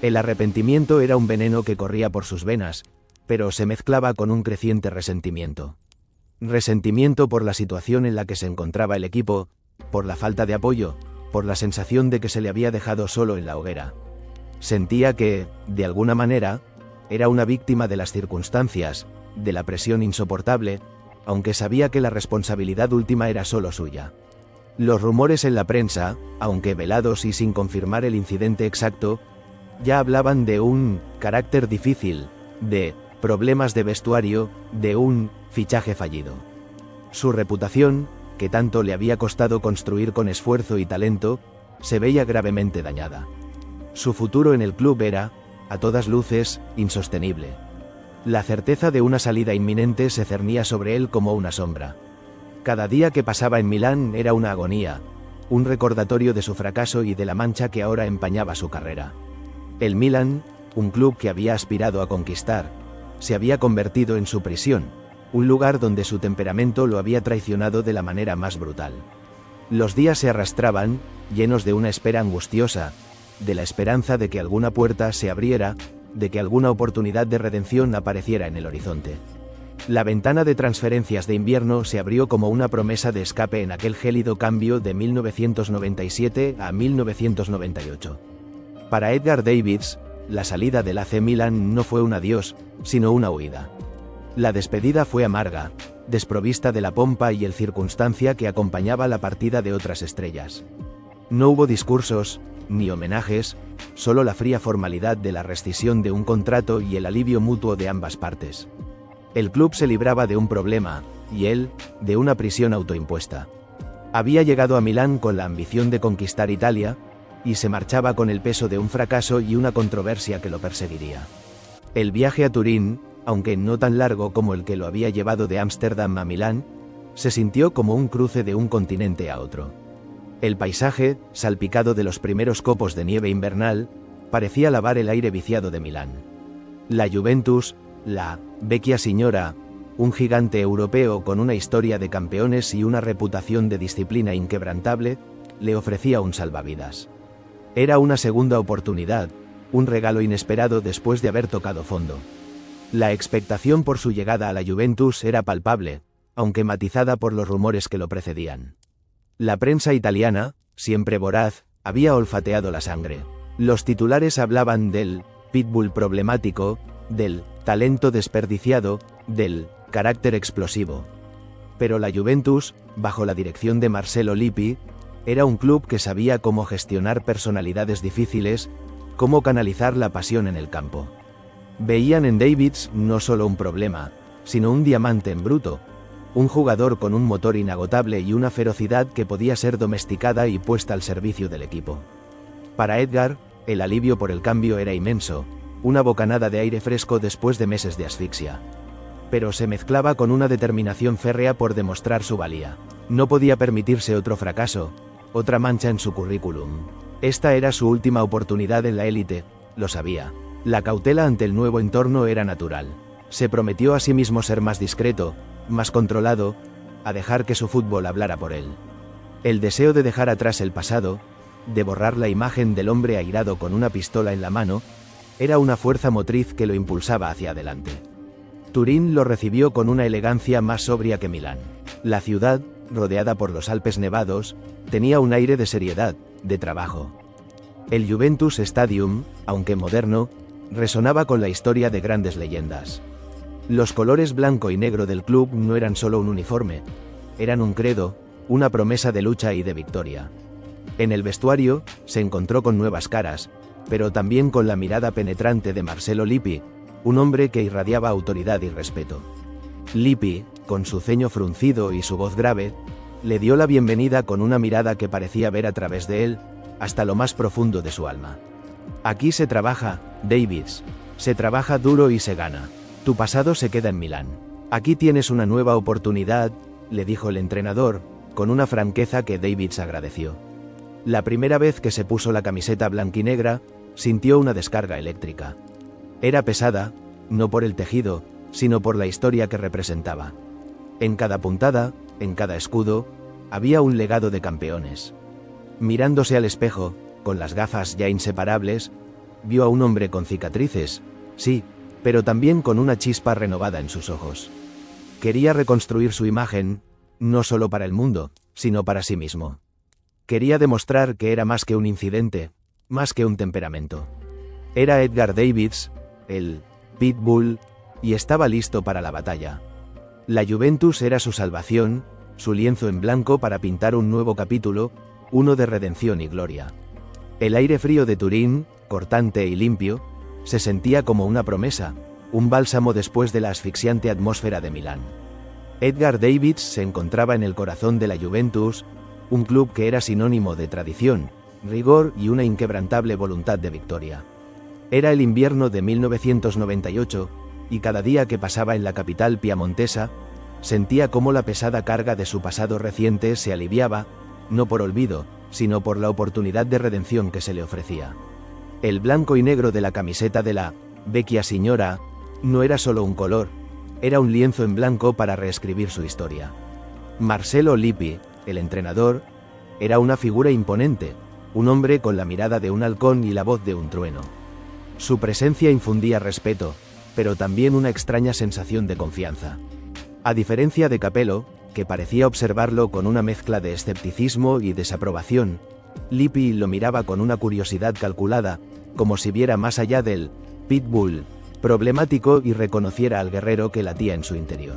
El arrepentimiento era un veneno que corría por sus venas, pero se mezclaba con un creciente resentimiento. Resentimiento por la situación en la que se encontraba el equipo, por la falta de apoyo, por la sensación de que se le había dejado solo en la hoguera. Sentía que, de alguna manera, era una víctima de las circunstancias, de la presión insoportable, aunque sabía que la responsabilidad última era solo suya. Los rumores en la prensa, aunque velados y sin confirmar el incidente exacto, ya hablaban de un carácter difícil, de problemas de vestuario, de un fichaje fallido. Su reputación, que tanto le había costado construir con esfuerzo y talento, se veía gravemente dañada. Su futuro en el club era, a todas luces, insostenible. La certeza de una salida inminente se cernía sobre él como una sombra. Cada día que pasaba en Milán era una agonía, un recordatorio de su fracaso y de la mancha que ahora empañaba su carrera. El Milan, un club que había aspirado a conquistar, se había convertido en su prisión, un lugar donde su temperamento lo había traicionado de la manera más brutal. Los días se arrastraban, llenos de una espera angustiosa, de la esperanza de que alguna puerta se abriera, de que alguna oportunidad de redención apareciera en el horizonte. La ventana de transferencias de invierno se abrió como una promesa de escape en aquel gélido cambio de 1997 a 1998. Para Edgar Davids, la salida del AC Milan no fue un adiós, sino una huida. La despedida fue amarga, desprovista de la pompa y el circunstancia que acompañaba la partida de otras estrellas. No hubo discursos, ni homenajes, solo la fría formalidad de la rescisión de un contrato y el alivio mutuo de ambas partes. El club se libraba de un problema, y él, de una prisión autoimpuesta. Había llegado a Milán con la ambición de conquistar Italia, y se marchaba con el peso de un fracaso y una controversia que lo perseguiría. El viaje a Turín, aunque no tan largo como el que lo había llevado de Ámsterdam a Milán, se sintió como un cruce de un continente a otro. El paisaje, salpicado de los primeros copos de nieve invernal, parecía lavar el aire viciado de Milán. La Juventus, la Vecchia Signora, un gigante europeo con una historia de campeones y una reputación de disciplina inquebrantable, le ofrecía un salvavidas. Era una segunda oportunidad, un regalo inesperado después de haber tocado fondo. La expectación por su llegada a la Juventus era palpable, aunque matizada por los rumores que lo precedían. La prensa italiana, siempre voraz, había olfateado la sangre. Los titulares hablaban del pitbull problemático, del talento desperdiciado, del carácter explosivo. Pero la Juventus, bajo la dirección de Marcello Lippi, era un club que sabía cómo gestionar personalidades difíciles, cómo canalizar la pasión en el campo. Veían en Davids no solo un problema, sino un diamante en bruto, un jugador con un motor inagotable y una ferocidad que podía ser domesticada y puesta al servicio del equipo. Para Edgar, el alivio por el cambio era inmenso, una bocanada de aire fresco después de meses de asfixia. Pero se mezclaba con una determinación férrea por demostrar su valía. No podía permitirse otro fracaso, otra mancha en su currículum. Esta era su última oportunidad en la élite, lo sabía. La cautela ante el nuevo entorno era natural. Se prometió a sí mismo ser más discreto, más controlado, a dejar que su fútbol hablara por él. El deseo de dejar atrás el pasado, de borrar la imagen del hombre airado con una pistola en la mano, era una fuerza motriz que lo impulsaba hacia adelante. Turín lo recibió con una elegancia más sobria que Milán. La ciudad, rodeada por los Alpes nevados, tenía un aire de seriedad, de trabajo. El Juventus Stadium, aunque moderno, resonaba con la historia de grandes leyendas. Los colores blanco y negro del club no eran solo un uniforme, eran un credo, una promesa de lucha y de victoria. En el vestuario, se encontró con nuevas caras, pero también con la mirada penetrante de Marcello Lippi, un hombre que irradiaba autoridad y respeto. Lippi, con su ceño fruncido y su voz grave, le dio la bienvenida con una mirada que parecía ver a través de él, hasta lo más profundo de su alma. Aquí se trabaja, Davids, se trabaja duro y se gana. Tu pasado se queda en Milán. Aquí tienes una nueva oportunidad, le dijo el entrenador, con una franqueza que Davids agradeció. La primera vez que se puso la camiseta blanquinegra, sintió una descarga eléctrica. Era pesada, no por el tejido, sino por la historia que representaba. En cada puntada, en cada escudo, había un legado de campeones. Mirándose al espejo, con las gafas ya inseparables, vio a un hombre con cicatrices, sí, pero también con una chispa renovada en sus ojos. Quería reconstruir su imagen, no solo para el mundo, sino para sí mismo. Quería demostrar que era más que un incidente, más que un temperamento. Era Edgar Davids, el pitbull, y estaba listo para la batalla. La Juventus era su salvación, su lienzo en blanco para pintar un nuevo capítulo, uno de redención y gloria. El aire frío de Turín, cortante y limpio, se sentía como una promesa, un bálsamo después de la asfixiante atmósfera de Milán. Edgar Davids se encontraba en el corazón de la Juventus, un club que era sinónimo de tradición, rigor y una inquebrantable voluntad de victoria. Era el invierno de 1998, y cada día que pasaba en la capital piamontesa, sentía cómo la pesada carga de su pasado reciente se aliviaba, no por olvido, sino por la oportunidad de redención que se le ofrecía. El blanco y negro de la camiseta de la Vecchia Signora no era solo un color, era un lienzo en blanco para reescribir su historia. Marcello Lippi, el entrenador, era una figura imponente, un hombre con la mirada de un halcón y la voz de un trueno. Su presencia infundía respeto, pero también una extraña sensación de confianza. A diferencia de Capello, que parecía observarlo con una mezcla de escepticismo y desaprobación, Lippi lo miraba con una curiosidad calculada, como si viera más allá del pitbull problemático y reconociera al guerrero que latía en su interior.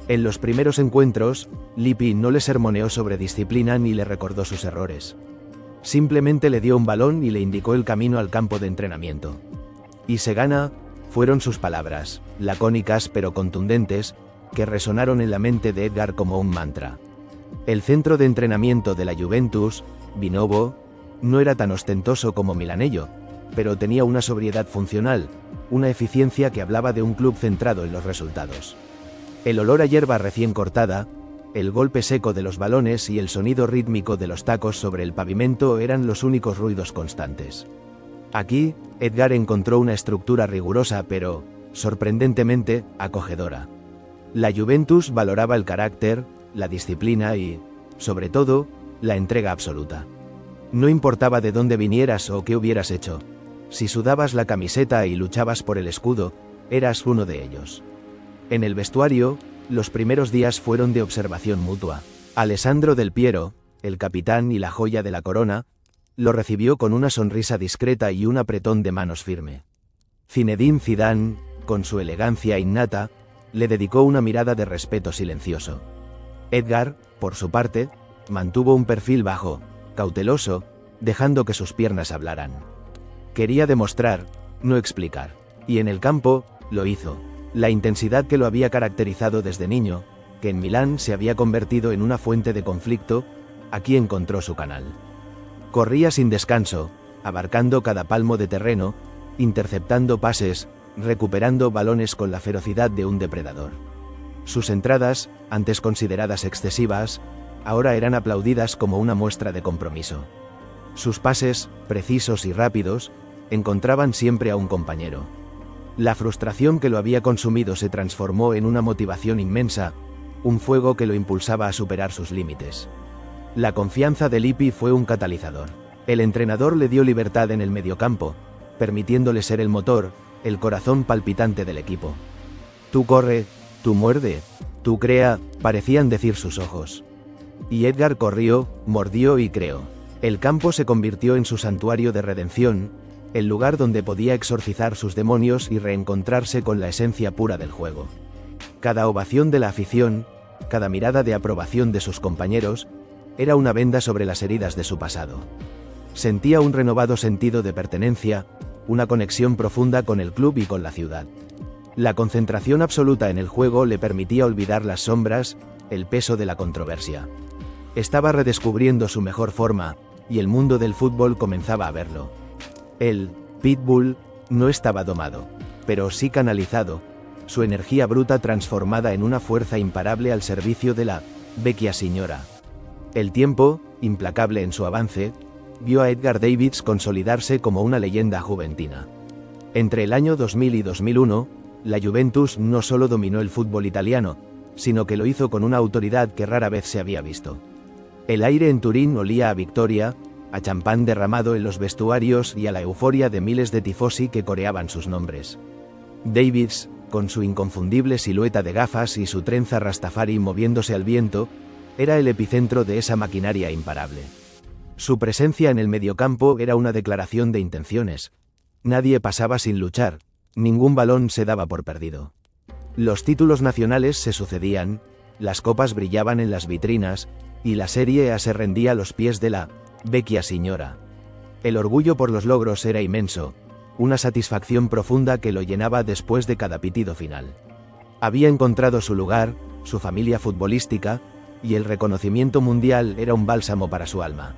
En los primeros encuentros, Lippi no le sermoneó sobre disciplina ni le recordó sus errores. Simplemente le dio un balón y le indicó el camino al campo de entrenamiento. Y se gana, fueron sus palabras, lacónicas pero contundentes, que resonaron en la mente de Edgar como un mantra. El centro de entrenamiento de la Juventus, Vinovo, no era tan ostentoso como Milanello, pero tenía una sobriedad funcional, una eficiencia que hablaba de un club centrado en los resultados. El olor a hierba recién cortada, el golpe seco de los balones y el sonido rítmico de los tacos sobre el pavimento eran los únicos ruidos constantes. Aquí, Edgar encontró una estructura rigurosa pero, sorprendentemente, acogedora. La Juventus valoraba el carácter, la disciplina y, sobre todo, la entrega absoluta. No importaba de dónde vinieras o qué hubieras hecho. Si sudabas la camiseta y luchabas por el escudo, eras uno de ellos. En el vestuario, los primeros días fueron de observación mutua. Alessandro Del Piero, el capitán y la joya de la corona, lo recibió con una sonrisa discreta y un apretón de manos firme. Zinedine Zidane, con su elegancia innata, le dedicó una mirada de respeto silencioso. Edgar, por su parte, mantuvo un perfil bajo, cauteloso, dejando que sus piernas hablaran. Quería demostrar, no explicar. Y en el campo, lo hizo. La intensidad que lo había caracterizado desde niño, que en Milán se había convertido en una fuente de conflicto, aquí encontró su canal. Corría sin descanso, abarcando cada palmo de terreno, interceptando pases, recuperando balones con la ferocidad de un depredador. Sus entradas, antes consideradas excesivas, ahora eran aplaudidas como una muestra de compromiso. Sus pases, precisos y rápidos, encontraban siempre a un compañero. La frustración que lo había consumido se transformó en una motivación inmensa, un fuego que lo impulsaba a superar sus límites. La confianza de Lippi fue un catalizador. El entrenador le dio libertad en el mediocampo, permitiéndole ser el motor, el corazón palpitante del equipo. Tú corre, tú muerde, tú crea, parecían decir sus ojos. Y Edgar corrió, mordió y creó. El campo se convirtió en su santuario de redención, el lugar donde podía exorcizar sus demonios y reencontrarse con la esencia pura del juego. Cada ovación de la afición, cada mirada de aprobación de sus compañeros, era una venda sobre las heridas de su pasado. Sentía un renovado sentido de pertenencia, una conexión profunda con el club y con la ciudad. La concentración absoluta en el juego le permitía olvidar las sombras, el peso de la controversia. Estaba redescubriendo su mejor forma, y el mundo del fútbol comenzaba a verlo. El Pitbull no estaba domado, pero sí canalizado, su energía bruta transformada en una fuerza imparable al servicio de la vecchia signora. El tiempo, implacable en su avance, vio a Edgar Davids consolidarse como una leyenda juventina. Entre el año 2000 y 2001, la Juventus no solo dominó el fútbol italiano, sino que lo hizo con una autoridad que rara vez se había visto. El aire en Turín olía a victoria, a champán derramado en los vestuarios y a la euforia de miles de tifosi que coreaban sus nombres. Davids, con su inconfundible silueta de gafas y su trenza rastafari moviéndose al viento, era el epicentro de esa maquinaria imparable. Su presencia en el mediocampo era una declaración de intenciones. Nadie pasaba sin luchar, ningún balón se daba por perdido. Los títulos nacionales se sucedían, las copas brillaban en las vitrinas, y la Serie A se rendía a los pies de la vecchia signora. El orgullo por los logros era inmenso, una satisfacción profunda que lo llenaba después de cada pitido final. Había encontrado su lugar, su familia futbolística, y el reconocimiento mundial era un bálsamo para su alma.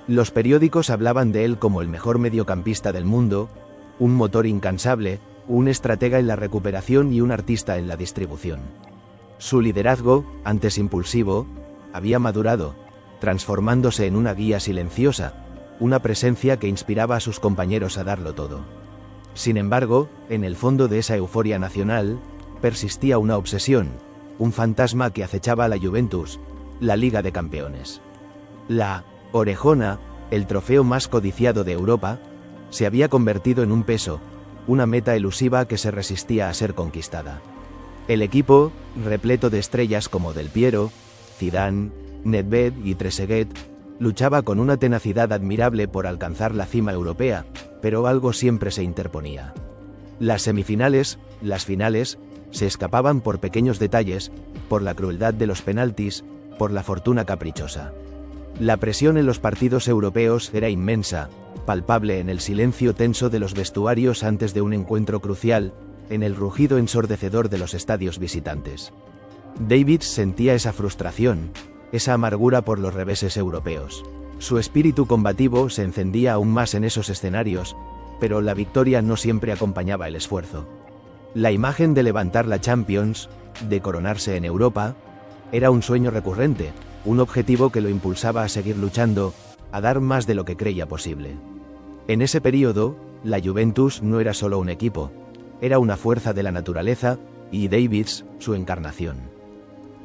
Los periódicos hablaban de él como el mejor mediocampista del mundo, un motor incansable, un estratega en la recuperación y un artista en la distribución. Su liderazgo, antes impulsivo, había madurado, transformándose en una guía silenciosa, una presencia que inspiraba a sus compañeros a darlo todo. Sin embargo, en el fondo de esa euforia nacional, persistía una obsesión, un fantasma que acechaba a la Juventus, la Liga de Campeones. La Orejona, el trofeo más codiciado de Europa, se había convertido en un peso, una meta elusiva que se resistía a ser conquistada. El equipo, repleto de estrellas como Del Piero, Zidane, Nedved y Trezeguet, luchaba con una tenacidad admirable por alcanzar la cima europea, pero algo siempre se interponía. Las semifinales, las finales, se escapaban por pequeños detalles, por la crueldad de los penaltis, por la fortuna caprichosa. La presión en los partidos europeos era inmensa, palpable en el silencio tenso de los vestuarios antes de un encuentro crucial, en el rugido ensordecedor de los estadios visitantes. Davids sentía esa frustración, esa amargura por los reveses europeos. Su espíritu combativo se encendía aún más en esos escenarios, pero la victoria no siempre acompañaba el esfuerzo. La imagen de levantar la Champions, de coronarse en Europa, era un sueño recurrente, un objetivo que lo impulsaba a seguir luchando, a dar más de lo que creía posible. En ese periodo, la Juventus no era solo un equipo, era una fuerza de la naturaleza, y Davids, su encarnación.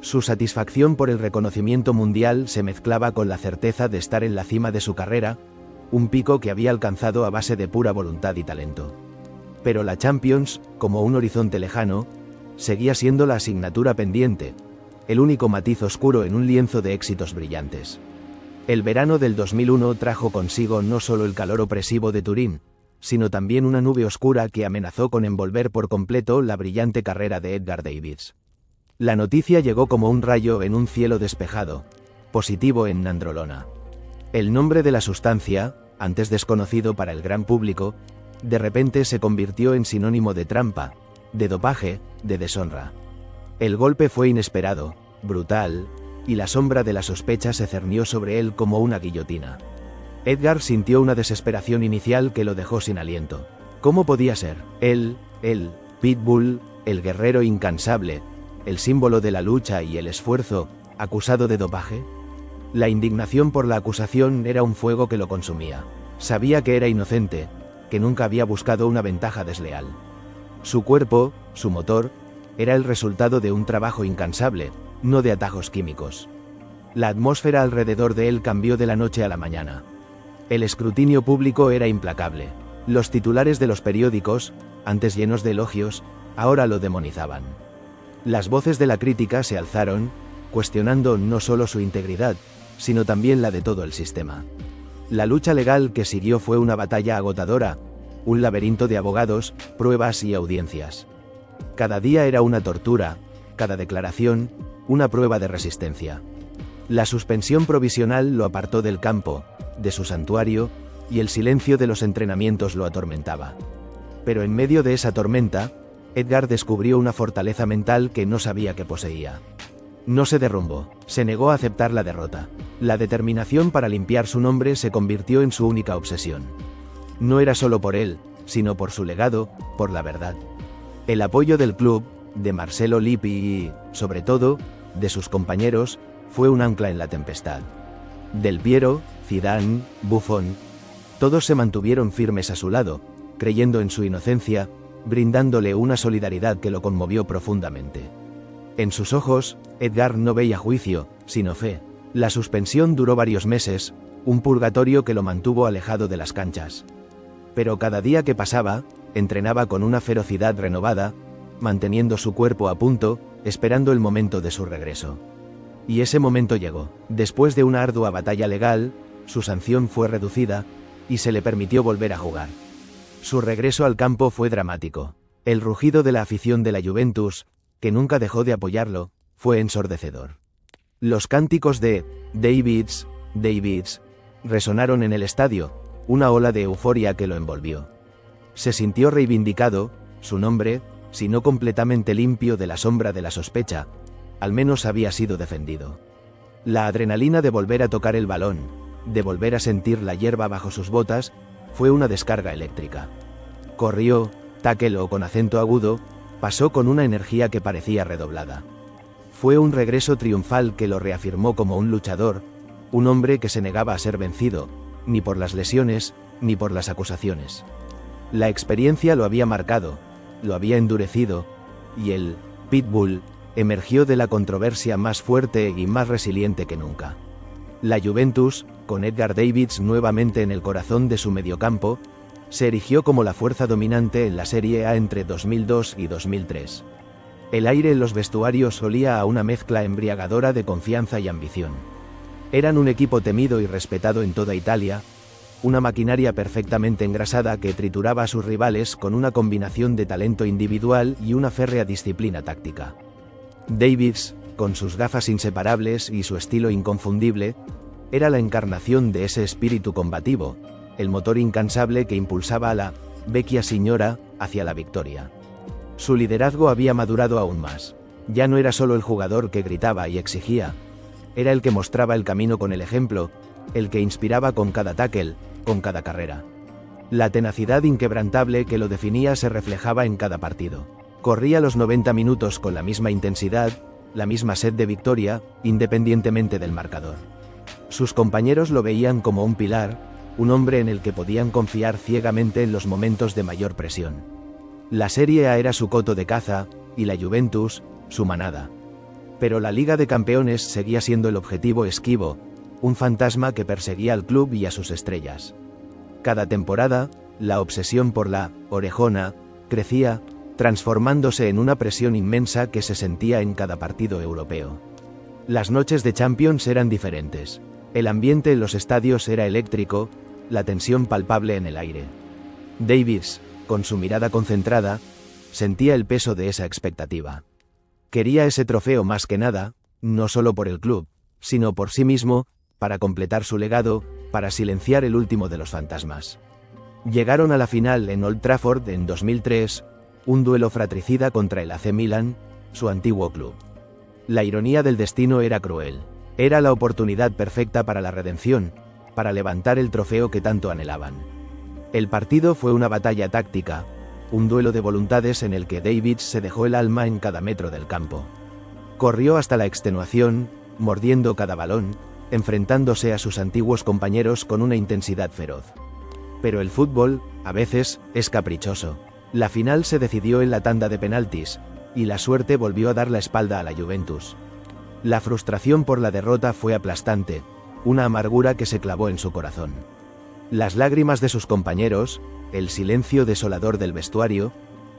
Su satisfacción por el reconocimiento mundial se mezclaba con la certeza de estar en la cima de su carrera, un pico que había alcanzado a base de pura voluntad y talento. Pero la Champions, como un horizonte lejano, seguía siendo la asignatura pendiente, el único matiz oscuro en un lienzo de éxitos brillantes. El verano del 2001 trajo consigo no solo el calor opresivo de Turín, sino también una nube oscura que amenazó con envolver por completo la brillante carrera de Edgar Davids. La noticia llegó como un rayo en un cielo despejado, positivo en Nandrolona. El nombre de la sustancia, antes desconocido para el gran público, de repente se convirtió en sinónimo de trampa, de dopaje, de deshonra. El golpe fue inesperado, brutal, y la sombra de la sospecha se cernió sobre él como una guillotina. Edgar sintió una desesperación inicial que lo dejó sin aliento. ¿Cómo podía ser? Él, Pitbull, el guerrero incansable, el símbolo de la lucha y el esfuerzo, acusado de dopaje. La indignación por la acusación era un fuego que lo consumía. Sabía que era inocente, que nunca había buscado una ventaja desleal. Su cuerpo, su motor, era el resultado de un trabajo incansable, no de atajos químicos. La atmósfera alrededor de él cambió de la noche a la mañana. El escrutinio público era implacable. Los titulares de los periódicos, antes llenos de elogios, ahora lo demonizaban. Las voces de la crítica se alzaron, cuestionando no solo su integridad, sino también la de todo el sistema. La lucha legal que siguió fue una batalla agotadora, un laberinto de abogados, pruebas y audiencias. Cada día era una tortura, cada declaración, una prueba de resistencia. La suspensión provisional lo apartó del campo, de su santuario, y el silencio de los entrenamientos lo atormentaba. Pero en medio de esa tormenta, Edgar descubrió una fortaleza mental que no sabía que poseía. No se derrumbó, se negó a aceptar la derrota. La determinación para limpiar su nombre se convirtió en su única obsesión. No era solo por él, sino por su legado, por la verdad. El apoyo del club, de Marcelo Lippi y, sobre todo, de sus compañeros, fue un ancla en la tempestad. Del Piero, Zidane, Buffon, todos se mantuvieron firmes a su lado, creyendo en su inocencia, brindándole una solidaridad que lo conmovió profundamente. En sus ojos, Edgar no veía juicio, sino fe. La suspensión duró varios meses, un purgatorio que lo mantuvo alejado de las canchas. Pero cada día que pasaba, entrenaba con una ferocidad renovada, manteniendo su cuerpo a punto, esperando el momento de su regreso. Y ese momento llegó. Después de una ardua batalla legal, su sanción fue reducida, y se le permitió volver a jugar. Su regreso al campo fue dramático. El rugido de la afición de la Juventus, que nunca dejó de apoyarlo, fue ensordecedor. Los cánticos de Davids, Davids, resonaron en el estadio, una ola de euforia que lo envolvió. Se sintió reivindicado, su nombre, si no completamente limpio de la sombra de la sospecha, al menos había sido defendido. La adrenalina de volver a tocar el balón, de volver a sentir la hierba bajo sus botas, fue una descarga eléctrica. Corrió, tackle o con acento agudo, pasó con una energía que parecía redoblada. Fue un regreso triunfal que lo reafirmó como un luchador, un hombre que se negaba a ser vencido, ni por las lesiones, ni por las acusaciones. La experiencia lo había marcado, lo había endurecido, y el Pitbull emergió de la controversia más fuerte y más resiliente que nunca. La Juventus, con Edgar Davids nuevamente en el corazón de su mediocampo, se erigió como la fuerza dominante en la Serie A entre 2002 y 2003. El aire en los vestuarios olía a una mezcla embriagadora de confianza y ambición. Eran un equipo temido y respetado en toda Italia, una maquinaria perfectamente engrasada que trituraba a sus rivales con una combinación de talento individual y una férrea disciplina táctica. Davids, con sus gafas inseparables y su estilo inconfundible, era la encarnación de ese espíritu combativo, el motor incansable que impulsaba a la vecchia signora hacia la victoria. Su liderazgo había madurado aún más. Ya no era solo el jugador que gritaba y exigía, era el que mostraba el camino con el ejemplo, el que inspiraba con cada tackle, con cada carrera. La tenacidad inquebrantable que lo definía se reflejaba en cada partido. Corría los 90 minutos con la misma intensidad, la misma sed de victoria, independientemente del marcador. Sus compañeros lo veían como un pilar, un hombre en el que podían confiar ciegamente en los momentos de mayor presión. La Serie A era su coto de caza, y la Juventus, su manada. Pero la Liga de Campeones seguía siendo el objetivo esquivo, un fantasma que perseguía al club y a sus estrellas. Cada temporada, la obsesión por la orejona crecía, transformándose en una presión inmensa que se sentía en cada partido europeo. Las noches de Champions eran diferentes. El ambiente en los estadios era eléctrico, la tensión palpable en el aire. Davids, con su mirada concentrada, sentía el peso de esa expectativa. Quería ese trofeo más que nada, no solo por el club, sino por sí mismo, para completar su legado, para silenciar el último de los fantasmas. Llegaron a la final en Old Trafford en 2003, un duelo fratricida contra el AC Milan, su antiguo club. La ironía del destino era cruel. Era la oportunidad perfecta para la redención, para levantar el trofeo que tanto anhelaban. El partido fue una batalla táctica, un duelo de voluntades en el que Davids se dejó el alma en cada metro del campo. Corrió hasta la extenuación, mordiendo cada balón, enfrentándose a sus antiguos compañeros con una intensidad feroz. Pero el fútbol, a veces, es caprichoso. La final se decidió en la tanda de penaltis, y la suerte volvió a dar la espalda a la Juventus. La frustración por la derrota fue aplastante, una amargura que se clavó en su corazón. Las lágrimas de sus compañeros, el silencio desolador del vestuario,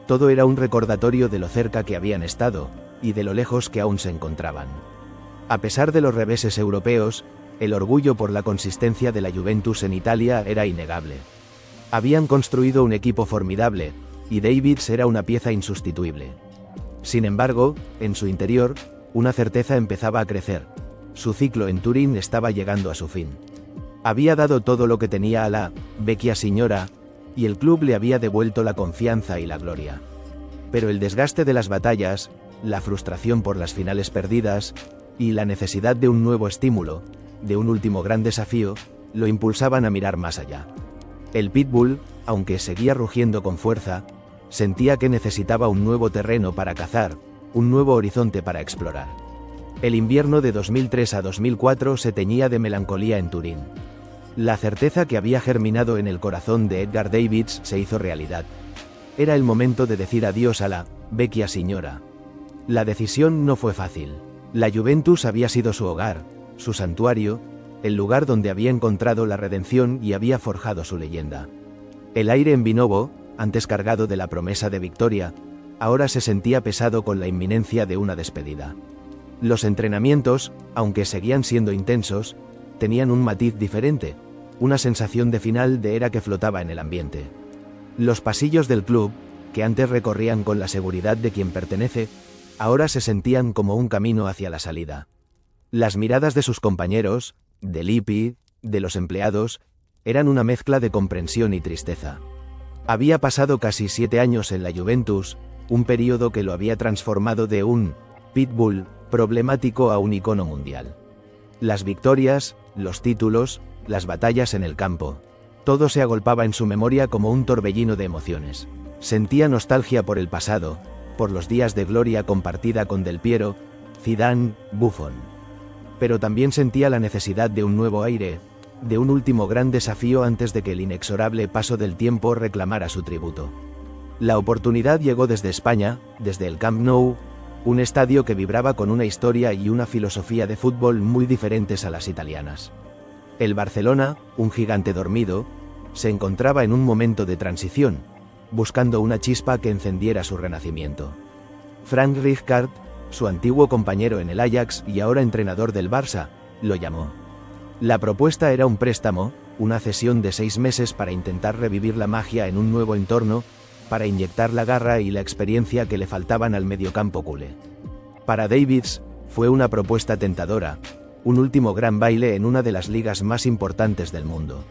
todo era un recordatorio de lo cerca que habían estado, y de lo lejos que aún se encontraban. A pesar de los reveses europeos, el orgullo por la consistencia de la Juventus en Italia era innegable. Habían construido un equipo formidable, y Davids era una pieza insustituible. Sin embargo, en su interior, una certeza empezaba a crecer. Su ciclo en Turín estaba llegando a su fin. Había dado todo lo que tenía a la vecchia signora, y el club le había devuelto la confianza y la gloria. Pero el desgaste de las batallas, la frustración por las finales perdidas, y la necesidad de un nuevo estímulo, de un último gran desafío, lo impulsaban a mirar más allá. El pitbull, aunque seguía rugiendo con fuerza, sentía que necesitaba un nuevo terreno para cazar, un nuevo horizonte para explorar. El invierno de 2003 a 2004 se teñía de melancolía en Turín. La certeza que había germinado en el corazón de Edgar Davids se hizo realidad. Era el momento de decir adiós a la vecchia signora. La decisión no fue fácil. La Juventus había sido su hogar, su santuario, el lugar donde había encontrado la redención y había forjado su leyenda. El aire en Vinovo, antes cargado de la promesa de victoria, ahora se sentía pesado con la inminencia de una despedida. Los entrenamientos, aunque seguían siendo intensos, tenían un matiz diferente, una sensación de final de era que flotaba en el ambiente. Los pasillos del club, que antes recorrían con la seguridad de quien pertenece, ahora se sentían como un camino hacia la salida. Las miradas de sus compañeros, de Lippi, de los empleados, eran una mezcla de comprensión y tristeza. Había pasado casi 7 años en la Juventus, un período que lo había transformado de un pitbull problemático a un icono mundial. Las victorias, los títulos, las batallas en el campo, todo se agolpaba en su memoria como un torbellino de emociones. Sentía nostalgia por el pasado, por los días de gloria compartida con Del Piero, Zidane, Buffon. Pero también sentía la necesidad de un nuevo aire, de un último gran desafío antes de que el inexorable paso del tiempo reclamara su tributo. La oportunidad llegó desde España, desde el Camp Nou, un estadio que vibraba con una historia y una filosofía de fútbol muy diferentes a las italianas. El Barcelona, un gigante dormido, se encontraba en un momento de transición, buscando una chispa que encendiera su renacimiento. Frank Rijkaard, su antiguo compañero en el Ajax y ahora entrenador del Barça, lo llamó. La propuesta era un préstamo, una cesión de 6 meses para intentar revivir la magia en un nuevo entorno, para inyectar la garra y la experiencia que le faltaban al mediocampo culé. Para Davids, fue una propuesta tentadora, un último gran baile en una de las ligas más importantes del mundo.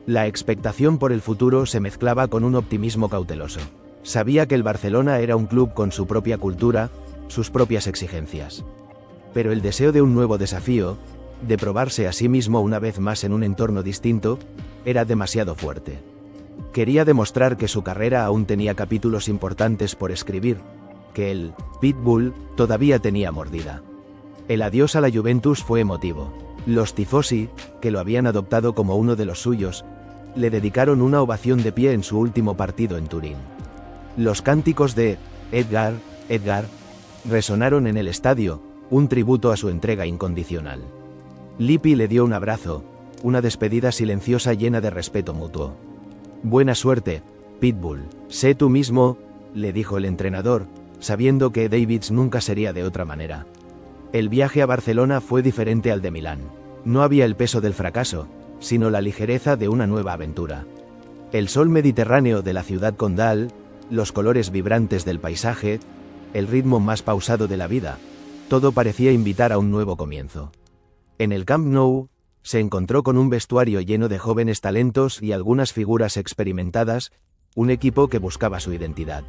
La expectación por el futuro se mezclaba con un optimismo cauteloso. Sabía que el Barcelona era un club con su propia cultura, sus propias exigencias. Pero el deseo de un nuevo desafío, de probarse a sí mismo una vez más en un entorno distinto, era demasiado fuerte. Quería demostrar que su carrera aún tenía capítulos importantes por escribir, que el Pitbull todavía tenía mordida. El adiós a la Juventus fue emotivo. Los tifosi, que lo habían adoptado como uno de los suyos, le dedicaron una ovación de pie en su último partido en Turín. Los cánticos de Edgar, Edgar, resonaron en el estadio, un tributo a su entrega incondicional. Lippi le dio un abrazo, una despedida silenciosa llena de respeto mutuo. Buena suerte, Pitbull. Sé tú mismo, le dijo el entrenador, sabiendo que Davids nunca sería de otra manera. El viaje a Barcelona fue diferente al de Milán. No había el peso del fracaso, sino la ligereza de una nueva aventura. El sol mediterráneo de la ciudad condal, los colores vibrantes del paisaje, el ritmo más pausado de la vida, todo parecía invitar a un nuevo comienzo. En el Camp Nou, se encontró con un vestuario lleno de jóvenes talentos y algunas figuras experimentadas, un equipo que buscaba su identidad.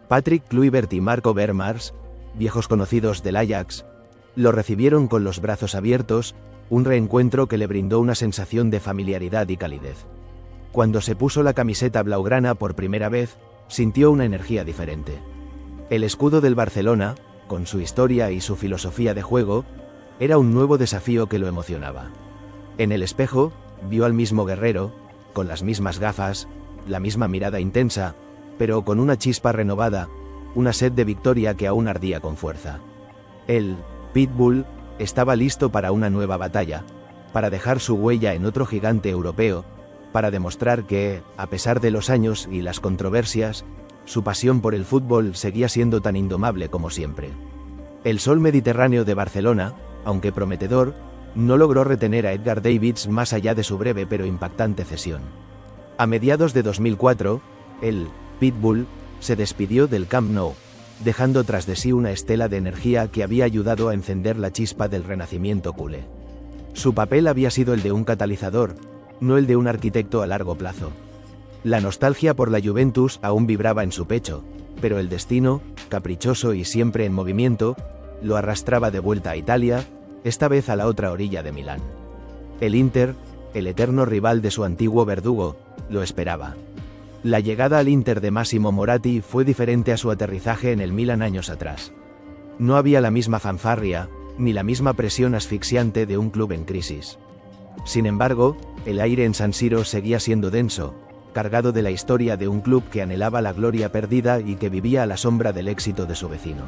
Patrick Kluivert y Marco Vermars, viejos conocidos del Ajax, lo recibieron con los brazos abiertos, un reencuentro que le brindó una sensación de familiaridad y calidez. Cuando se puso la camiseta blaugrana por primera vez, sintió una energía diferente. El escudo del Barcelona, con su historia y su filosofía de juego, era un nuevo desafío que lo emocionaba. En el espejo, vio al mismo guerrero, con las mismas gafas, la misma mirada intensa, pero con una chispa renovada, una sed de victoria que aún ardía con fuerza. El Pitbull estaba listo para una nueva batalla, para dejar su huella en otro gigante europeo, para demostrar que, a pesar de los años y las controversias, su pasión por el fútbol seguía siendo tan indomable como siempre. El sol mediterráneo de Barcelona, aunque prometedor, no logró retener a Edgar Davids más allá de su breve pero impactante cesión. A mediados de 2004, el Pitbull se despidió del Camp Nou, dejando tras de sí una estela de energía que había ayudado a encender la chispa del renacimiento culé. Su papel había sido el de un catalizador, no el de un arquitecto a largo plazo. La nostalgia por la Juventus aún vibraba en su pecho, pero el destino, caprichoso y siempre en movimiento, lo arrastraba de vuelta a Italia, esta vez a la otra orilla de Milán. El Inter, el eterno rival de su antiguo verdugo, lo esperaba. La llegada al Inter de Massimo Moratti fue diferente a su aterrizaje en el Milan años atrás. No había la misma fanfarria, ni la misma presión asfixiante de un club en crisis. Sin embargo, el aire en San Siro seguía siendo denso, cargado de la historia de un club que anhelaba la gloria perdida y que vivía a la sombra del éxito de su vecino.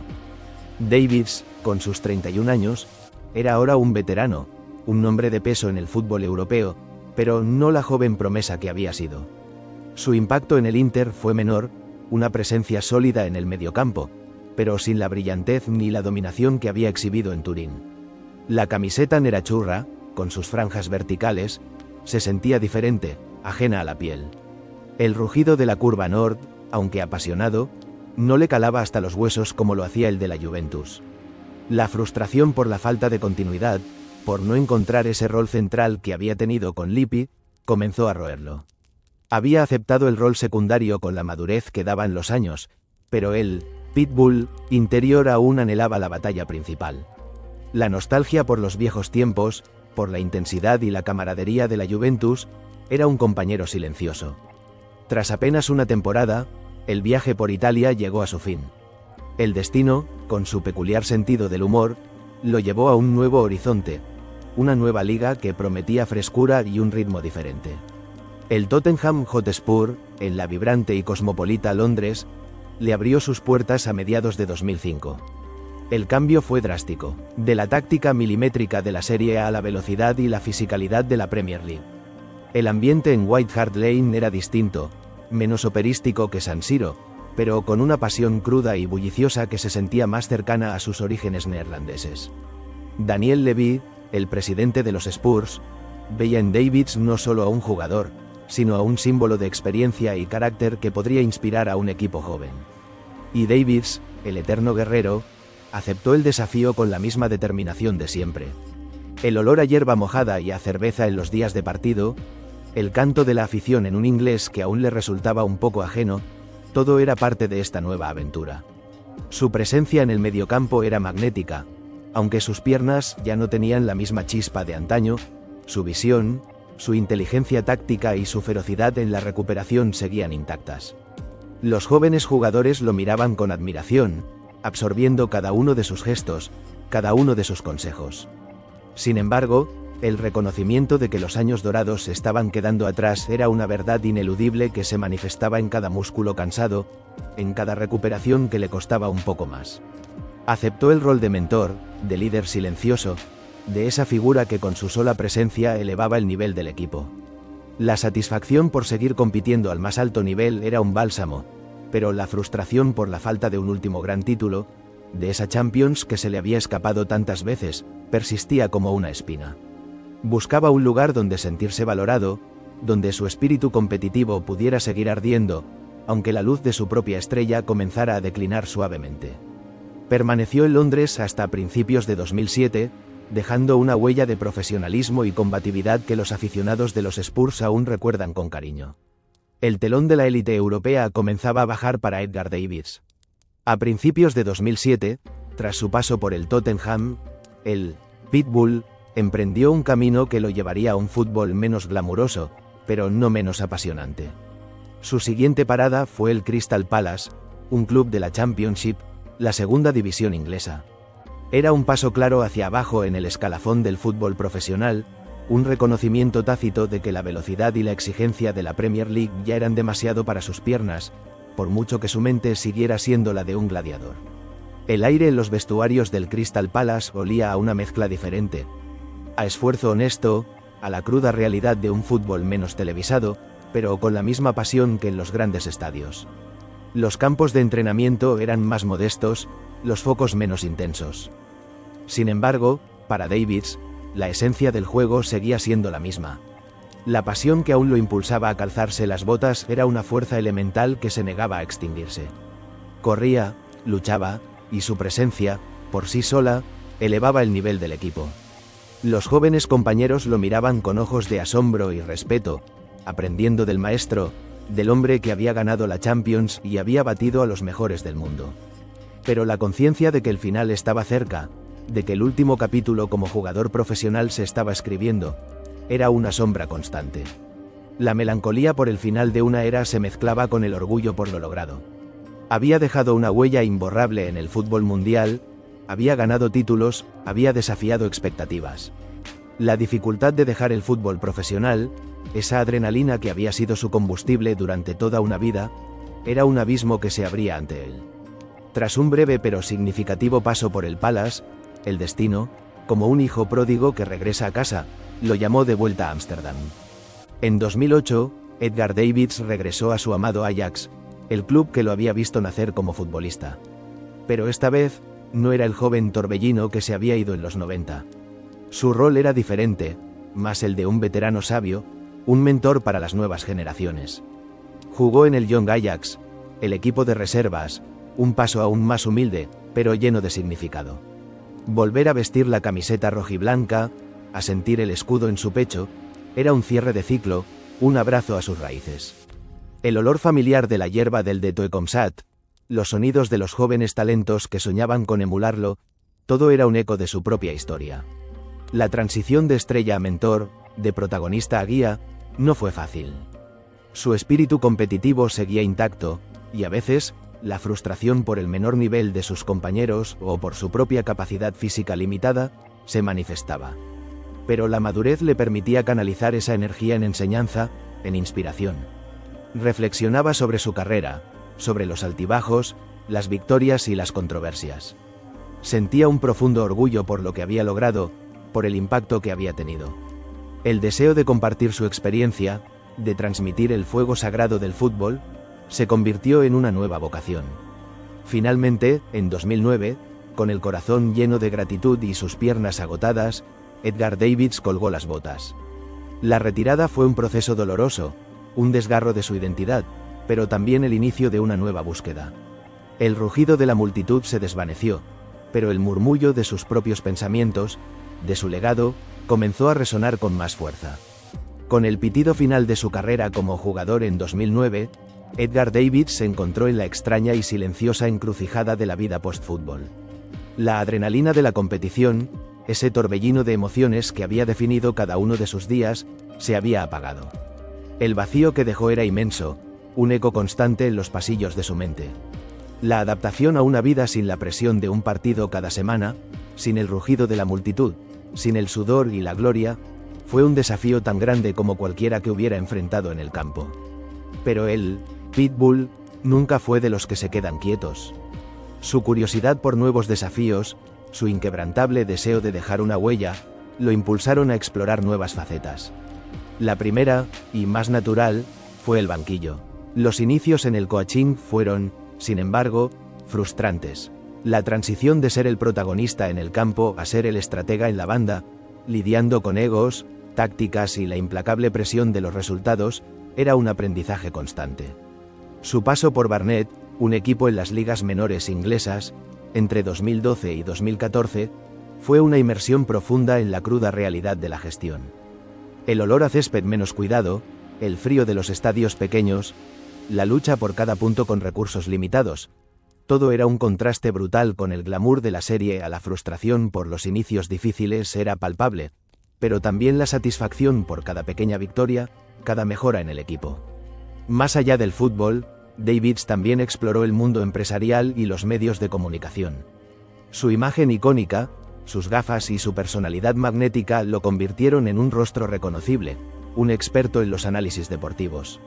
Davids, con sus 31 años, era ahora un veterano, un nombre de peso en el fútbol europeo, pero no la joven promesa que había sido. Su impacto en el Inter fue menor, una presencia sólida en el mediocampo, pero sin la brillantez ni la dominación que había exhibido en Turín. La camiseta nerachurra, con sus franjas verticales, se sentía diferente, ajena a la piel. El rugido de la curva Nord, aunque apasionado, no le calaba hasta los huesos como lo hacía el de la Juventus. La frustración por la falta de continuidad, por no encontrar ese rol central que había tenido con Lippi, comenzó a roerlo. Había aceptado el rol secundario con la madurez que daban los años, pero el Pitbull interior aún anhelaba la batalla principal. La nostalgia por los viejos tiempos, por la intensidad y la camaradería de la Juventus, era un compañero silencioso. Tras apenas una temporada, el viaje por Italia llegó a su fin. El destino, con su peculiar sentido del humor, lo llevó a un nuevo horizonte, una nueva liga que prometía frescura y un ritmo diferente. El Tottenham Hotspur, en la vibrante y cosmopolita Londres, le abrió sus puertas a mediados de 2005. El cambio fue drástico, de la táctica milimétrica de la Serie A a la velocidad y la fisicalidad de la Premier League. El ambiente en White Hart Lane era distinto, menos operístico que San Siro, pero con una pasión cruda y bulliciosa que se sentía más cercana a sus orígenes neerlandeses. Daniel Levy, el presidente de los Spurs, veía en Davids no solo a un jugador, sino a un símbolo de experiencia y carácter que podría inspirar a un equipo joven. Y Davids, el eterno guerrero, aceptó el desafío con la misma determinación de siempre. El olor a hierba mojada y a cerveza en los días de partido, el canto de la afición en un inglés que aún le resultaba un poco ajeno, todo era parte de esta nueva aventura. Su presencia en el mediocampo era magnética, aunque sus piernas ya no tenían la misma chispa de antaño, su visión, su inteligencia táctica y su ferocidad en la recuperación seguían intactas. Los jóvenes jugadores lo miraban con admiración, absorbiendo cada uno de sus gestos, cada uno de sus consejos. Sin embargo, el reconocimiento de que los años dorados estaban quedando atrás era una verdad ineludible que se manifestaba en cada músculo cansado, en cada recuperación que le costaba un poco más. Aceptó el rol de mentor, de líder silencioso, de esa figura que con su sola presencia elevaba el nivel del equipo. La satisfacción por seguir compitiendo al más alto nivel era un bálsamo, pero la frustración por la falta de un último gran título, de esa Champions que se le había escapado tantas veces, persistía como una espina. Buscaba un lugar donde sentirse valorado, donde su espíritu competitivo pudiera seguir ardiendo, aunque la luz de su propia estrella comenzara a declinar suavemente. Permaneció en Londres hasta principios de 2007, dejando una huella de profesionalismo y combatividad que los aficionados de los Spurs aún recuerdan con cariño. El telón de la élite europea comenzaba a bajar para Edgar Davids. A principios de 2007, tras su paso por el Tottenham, el Pitbull emprendió un camino que lo llevaría a un fútbol menos glamuroso, pero no menos apasionante. Su siguiente parada fue el Crystal Palace, un club de la Championship, la segunda división inglesa. Era un paso claro hacia abajo en el escalafón del fútbol profesional, un reconocimiento tácito de que la velocidad y la exigencia de la Premier League ya eran demasiado para sus piernas, por mucho que su mente siguiera siendo la de un gladiador. El aire en los vestuarios del Crystal Palace olía a una mezcla diferente, a esfuerzo honesto, a la cruda realidad de un fútbol menos televisado, pero con la misma pasión que en los grandes estadios. Los campos de entrenamiento eran más modestos, los focos menos intensos. Sin embargo, para Davids, la esencia del juego seguía siendo la misma. La pasión que aún lo impulsaba a calzarse las botas era una fuerza elemental que se negaba a extinguirse. Corría, luchaba, y su presencia, por sí sola, elevaba el nivel del equipo. Los jóvenes compañeros lo miraban con ojos de asombro y respeto, aprendiendo del maestro, del hombre que había ganado la Champions y había batido a los mejores del mundo. Pero la conciencia de que el final estaba cerca, de que el último capítulo como jugador profesional se estaba escribiendo, era una sombra constante. La melancolía por el final de una era se mezclaba con el orgullo por lo logrado. Había dejado una huella imborrable en el fútbol mundial, había ganado títulos, había desafiado expectativas. La dificultad de dejar el fútbol profesional, esa adrenalina que había sido su combustible durante toda una vida, era un abismo que se abría ante él. Tras un breve pero significativo paso por el Palace, el destino, como un hijo pródigo que regresa a casa, lo llamó de vuelta a Ámsterdam. En 2008, Edgar Davids regresó a su amado Ajax, el club que lo había visto nacer como futbolista. Pero esta vez, no era el joven torbellino que se había ido en los 90. Su rol era diferente, más el de un veterano sabio, un mentor para las nuevas generaciones. Jugó en el Young Ajax, el equipo de reservas, un paso aún más humilde, pero lleno de significado. Volver a vestir la camiseta rojiblanca, a sentir el escudo en su pecho, era un cierre de ciclo, un abrazo a sus raíces. El olor familiar de la hierba del de Toecomsat, los sonidos de los jóvenes talentos que soñaban con emularlo, todo era un eco de su propia historia. La transición de estrella a mentor, de protagonista a guía, no fue fácil. Su espíritu competitivo seguía intacto, y a veces, la frustración por el menor nivel de sus compañeros o por su propia capacidad física limitada, se manifestaba. Pero la madurez le permitía canalizar esa energía en enseñanza, en inspiración. Reflexionaba sobre su carrera, sobre los altibajos, las victorias y las controversias. Sentía un profundo orgullo por lo que había logrado, por el impacto que había tenido. El deseo de compartir su experiencia, de transmitir el fuego sagrado del fútbol, se convirtió en una nueva vocación. Finalmente, en 2009, con el corazón lleno de gratitud y sus piernas agotadas, Edgar Davids colgó las botas. La retirada fue un proceso doloroso, un desgarro de su identidad, pero también el inicio de una nueva búsqueda. El rugido de la multitud se desvaneció, pero el murmullo de sus propios pensamientos, de su legado, comenzó a resonar con más fuerza. Con el pitido final de su carrera como jugador en 2009, Edgar Davids se encontró en la extraña y silenciosa encrucijada de la vida post-fútbol. La adrenalina de la competición, ese torbellino de emociones que había definido cada uno de sus días, se había apagado. El vacío que dejó era inmenso, un eco constante en los pasillos de su mente. La adaptación a una vida sin la presión de un partido cada semana, sin el rugido de la multitud, sin el sudor y la gloria, fue un desafío tan grande como cualquiera que hubiera enfrentado en el campo. Pero él, Pitbull, nunca fue de los que se quedan quietos. Su curiosidad por nuevos desafíos, su inquebrantable deseo de dejar una huella, lo impulsaron a explorar nuevas facetas. La primera, y más natural, fue el banquillo. Los inicios en el coaching fueron, sin embargo, frustrantes. La transición de ser el protagonista en el campo a ser el estratega en la banda, lidiando con egos, tácticas y la implacable presión de los resultados, era un aprendizaje constante. Su paso por Barnet, un equipo en las ligas menores inglesas, entre 2012 y 2014, fue una inmersión profunda en la cruda realidad de la gestión. El olor a césped menos cuidado, el frío de los estadios pequeños, la lucha por cada punto con recursos limitados, todo era un contraste brutal con el glamour de la serie. A la frustración por los inicios difíciles era palpable, pero también la satisfacción por cada pequeña victoria, cada mejora en el equipo. Más allá del fútbol, Davids también exploró el mundo empresarial y los medios de comunicación. Su imagen icónica, sus gafas y su personalidad magnética lo convirtieron en un rostro reconocible, un experto en los análisis deportivos.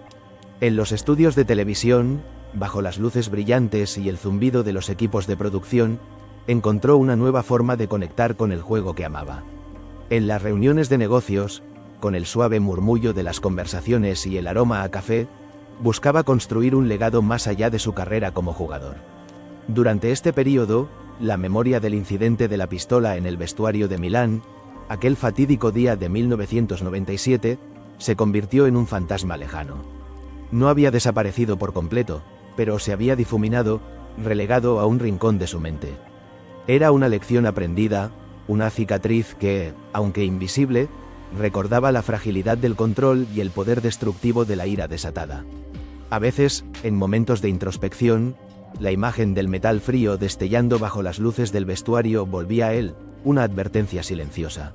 En los estudios de televisión, bajo las luces brillantes y el zumbido de los equipos de producción, encontró una nueva forma de conectar con el juego que amaba. En las reuniones de negocios, con el suave murmullo de las conversaciones y el aroma a café, buscaba construir un legado más allá de su carrera como jugador. Durante este período, la memoria del incidente de la pistola en el vestuario de Milán, aquel fatídico día de 1997, se convirtió en un fantasma lejano. No había desaparecido por completo, pero se había difuminado, relegado a un rincón de su mente. Era una lección aprendida, una cicatriz que, aunque invisible, recordaba la fragilidad del control y el poder destructivo de la ira desatada. A veces, en momentos de introspección, la imagen del metal frío destellando bajo las luces del vestuario volvía a él, una advertencia silenciosa.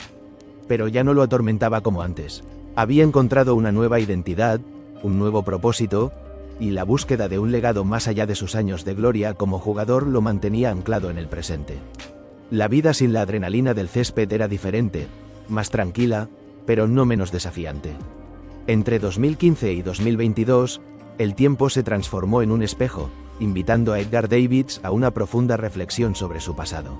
Pero ya no lo atormentaba como antes. Había encontrado una nueva identidad, un nuevo propósito, y la búsqueda de un legado más allá de sus años de gloria como jugador lo mantenía anclado en el presente. La vida sin la adrenalina del césped era diferente, más tranquila, pero no menos desafiante. Entre 2015 y 2022, el tiempo se transformó en un espejo, invitando a Edgar Davids a una profunda reflexión sobre su pasado.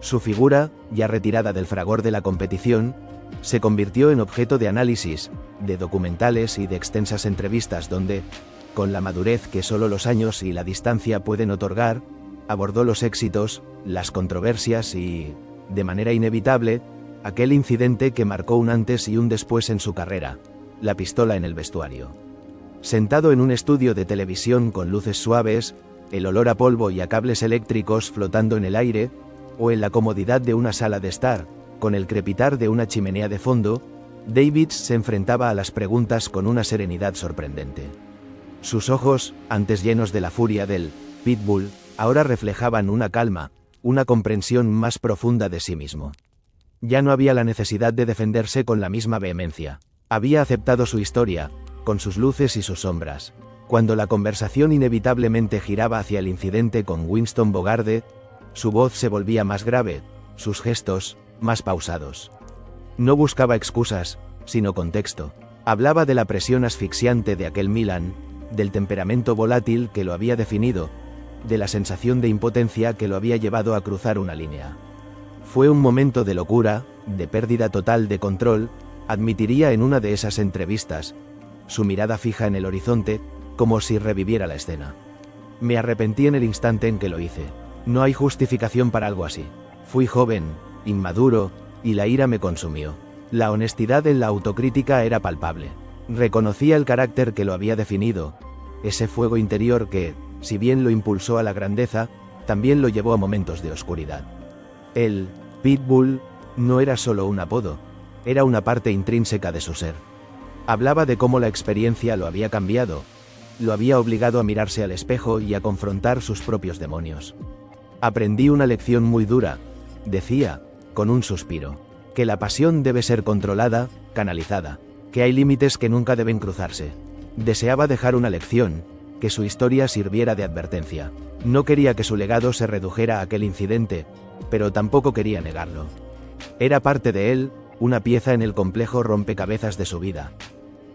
Su figura, ya retirada del fragor de la competición, se convirtió en objeto de análisis, de documentales y de extensas entrevistas donde, con la madurez que solo los años y la distancia pueden otorgar, abordó los éxitos, las controversias y, de manera inevitable, aquel incidente que marcó un antes y un después en su carrera, la pistola en el vestuario. Sentado en un estudio de televisión con luces suaves, el olor a polvo y a cables eléctricos flotando en el aire, o en la comodidad de una sala de estar, con el crepitar de una chimenea de fondo, Davids se enfrentaba a las preguntas con una serenidad sorprendente. Sus ojos, antes llenos de la furia del Pitbull, ahora reflejaban una calma, una comprensión más profunda de sí mismo. Ya no había la necesidad de defenderse con la misma vehemencia. Había aceptado su historia, con sus luces y sus sombras. Cuando la conversación inevitablemente giraba hacia el incidente con Winston Bogarde, su voz se volvía más grave, sus gestos, más pausados. No buscaba excusas, sino contexto. Hablaba de la presión asfixiante de aquel Milan, del temperamento volátil que lo había definido, de la sensación de impotencia que lo había llevado a cruzar una línea. Fue un momento de locura, de pérdida total de control, admitiría en una de esas entrevistas, su mirada fija en el horizonte, como si reviviera la escena. Me arrepentí en el instante en que lo hice. No hay justificación para algo así. Fui joven, inmaduro, y la ira me consumió. La honestidad en la autocrítica era palpable. Reconocía el carácter que lo había definido, ese fuego interior que, si bien lo impulsó a la grandeza, también lo llevó a momentos de oscuridad. El Pitbull no era solo un apodo, era una parte intrínseca de su ser. Hablaba de cómo la experiencia lo había cambiado, lo había obligado a mirarse al espejo y a confrontar sus propios demonios. Aprendí una lección muy dura, decía, con un suspiro, que la pasión debe ser controlada, canalizada, que hay límites que nunca deben cruzarse. Deseaba dejar una lección, que su historia sirviera de advertencia. No quería que su legado se redujera a aquel incidente, pero tampoco quería negarlo. Era parte de él, una pieza en el complejo rompecabezas de su vida.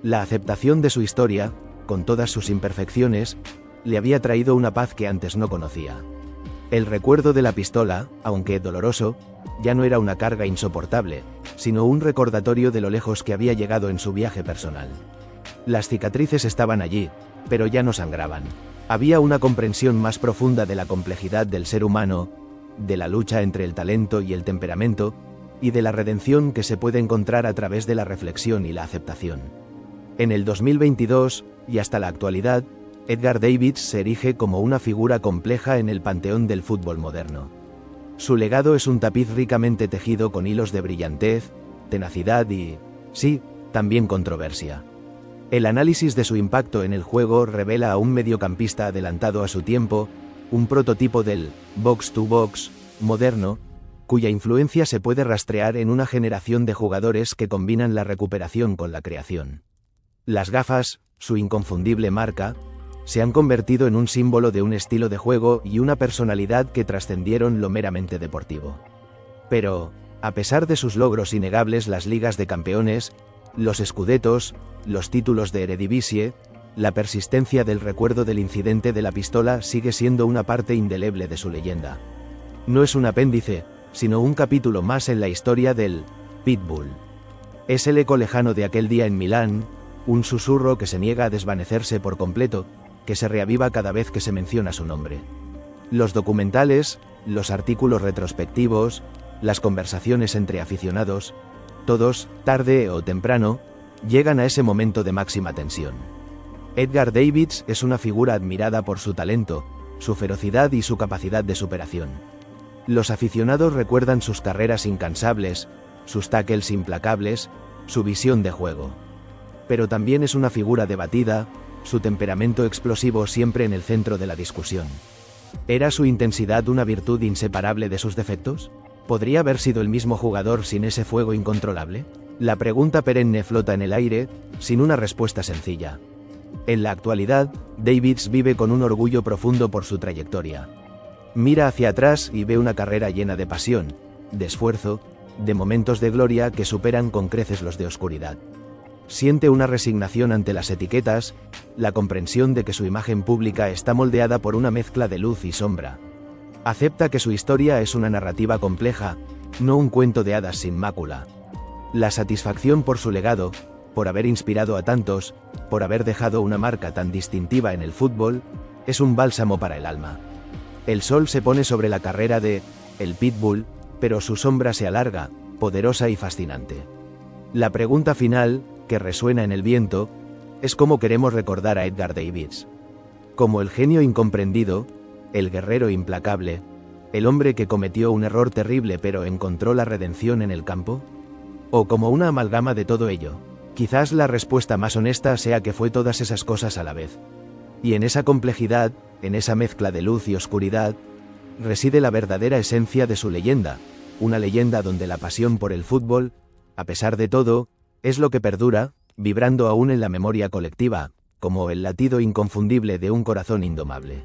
La aceptación de su historia, con todas sus imperfecciones, le había traído una paz que antes no conocía. El recuerdo de la pistola, aunque doloroso, ya no era una carga insoportable, sino un recordatorio de lo lejos que había llegado en su viaje personal. Las cicatrices estaban allí, pero ya no sangraban. Había una comprensión más profunda de la complejidad del ser humano, de la lucha entre el talento y el temperamento, y de la redención que se puede encontrar a través de la reflexión y la aceptación. En el 2022, y hasta la actualidad, Edgar Davids se erige como una figura compleja en el panteón del fútbol moderno. Su legado es un tapiz ricamente tejido con hilos de brillantez, tenacidad y, sí, también controversia. El análisis de su impacto en el juego revela a un mediocampista adelantado a su tiempo, un prototipo del box-to-box moderno, cuya influencia se puede rastrear en una generación de jugadores que combinan la recuperación con la creación. Las gafas, su inconfundible marca, se han convertido en un símbolo de un estilo de juego y una personalidad que trascendieron lo meramente deportivo. Pero, a pesar de sus logros innegables, las ligas de campeones, los scudettos, los títulos de Eredivisie, la persistencia del recuerdo del incidente de la pistola sigue siendo una parte indeleble de su leyenda. No es un apéndice, sino un capítulo más en la historia del Pitbull. Es el eco lejano de aquel día en Milán, un susurro que se niega a desvanecerse por completo, que se reaviva cada vez que se menciona su nombre. Los documentales, los artículos retrospectivos, las conversaciones entre aficionados, todos, tarde o temprano, llegan a ese momento de máxima tensión. Edgar Davids es una figura admirada por su talento, su ferocidad y su capacidad de superación. Los aficionados recuerdan sus carreras incansables, sus tackles implacables, su visión de juego. Pero también es una figura debatida, su temperamento explosivo siempre en el centro de la discusión. ¿Era su intensidad una virtud inseparable de sus defectos? ¿Podría haber sido el mismo jugador sin ese fuego incontrolable? La pregunta perenne flota en el aire, sin una respuesta sencilla. En la actualidad, Davids vive con un orgullo profundo por su trayectoria. Mira hacia atrás y ve una carrera llena de pasión, de esfuerzo, de momentos de gloria que superan con creces los de oscuridad. Siente una resignación ante las etiquetas, la comprensión de que su imagen pública está moldeada por una mezcla de luz y sombra. Acepta que su historia es una narrativa compleja, no un cuento de hadas sin mácula. La satisfacción por su legado, por haber inspirado a tantos, por haber dejado una marca tan distintiva en el fútbol, es un bálsamo para el alma. El sol se pone sobre la carrera de el Pitbull, pero su sombra se alarga, poderosa y fascinante. La pregunta final, que resuena en el viento, es cómo queremos recordar a Edgar Davids. Como el genio incomprendido, el guerrero implacable, el hombre que cometió un error terrible pero encontró la redención en el campo, o como una amalgama de todo ello. Quizás la respuesta más honesta sea que fue todas esas cosas a la vez. Y en esa complejidad, en esa mezcla de luz y oscuridad, reside la verdadera esencia de su leyenda, una leyenda donde la pasión por el fútbol, a pesar de todo, es lo que perdura, vibrando aún en la memoria colectiva, como el latido inconfundible de un corazón indomable.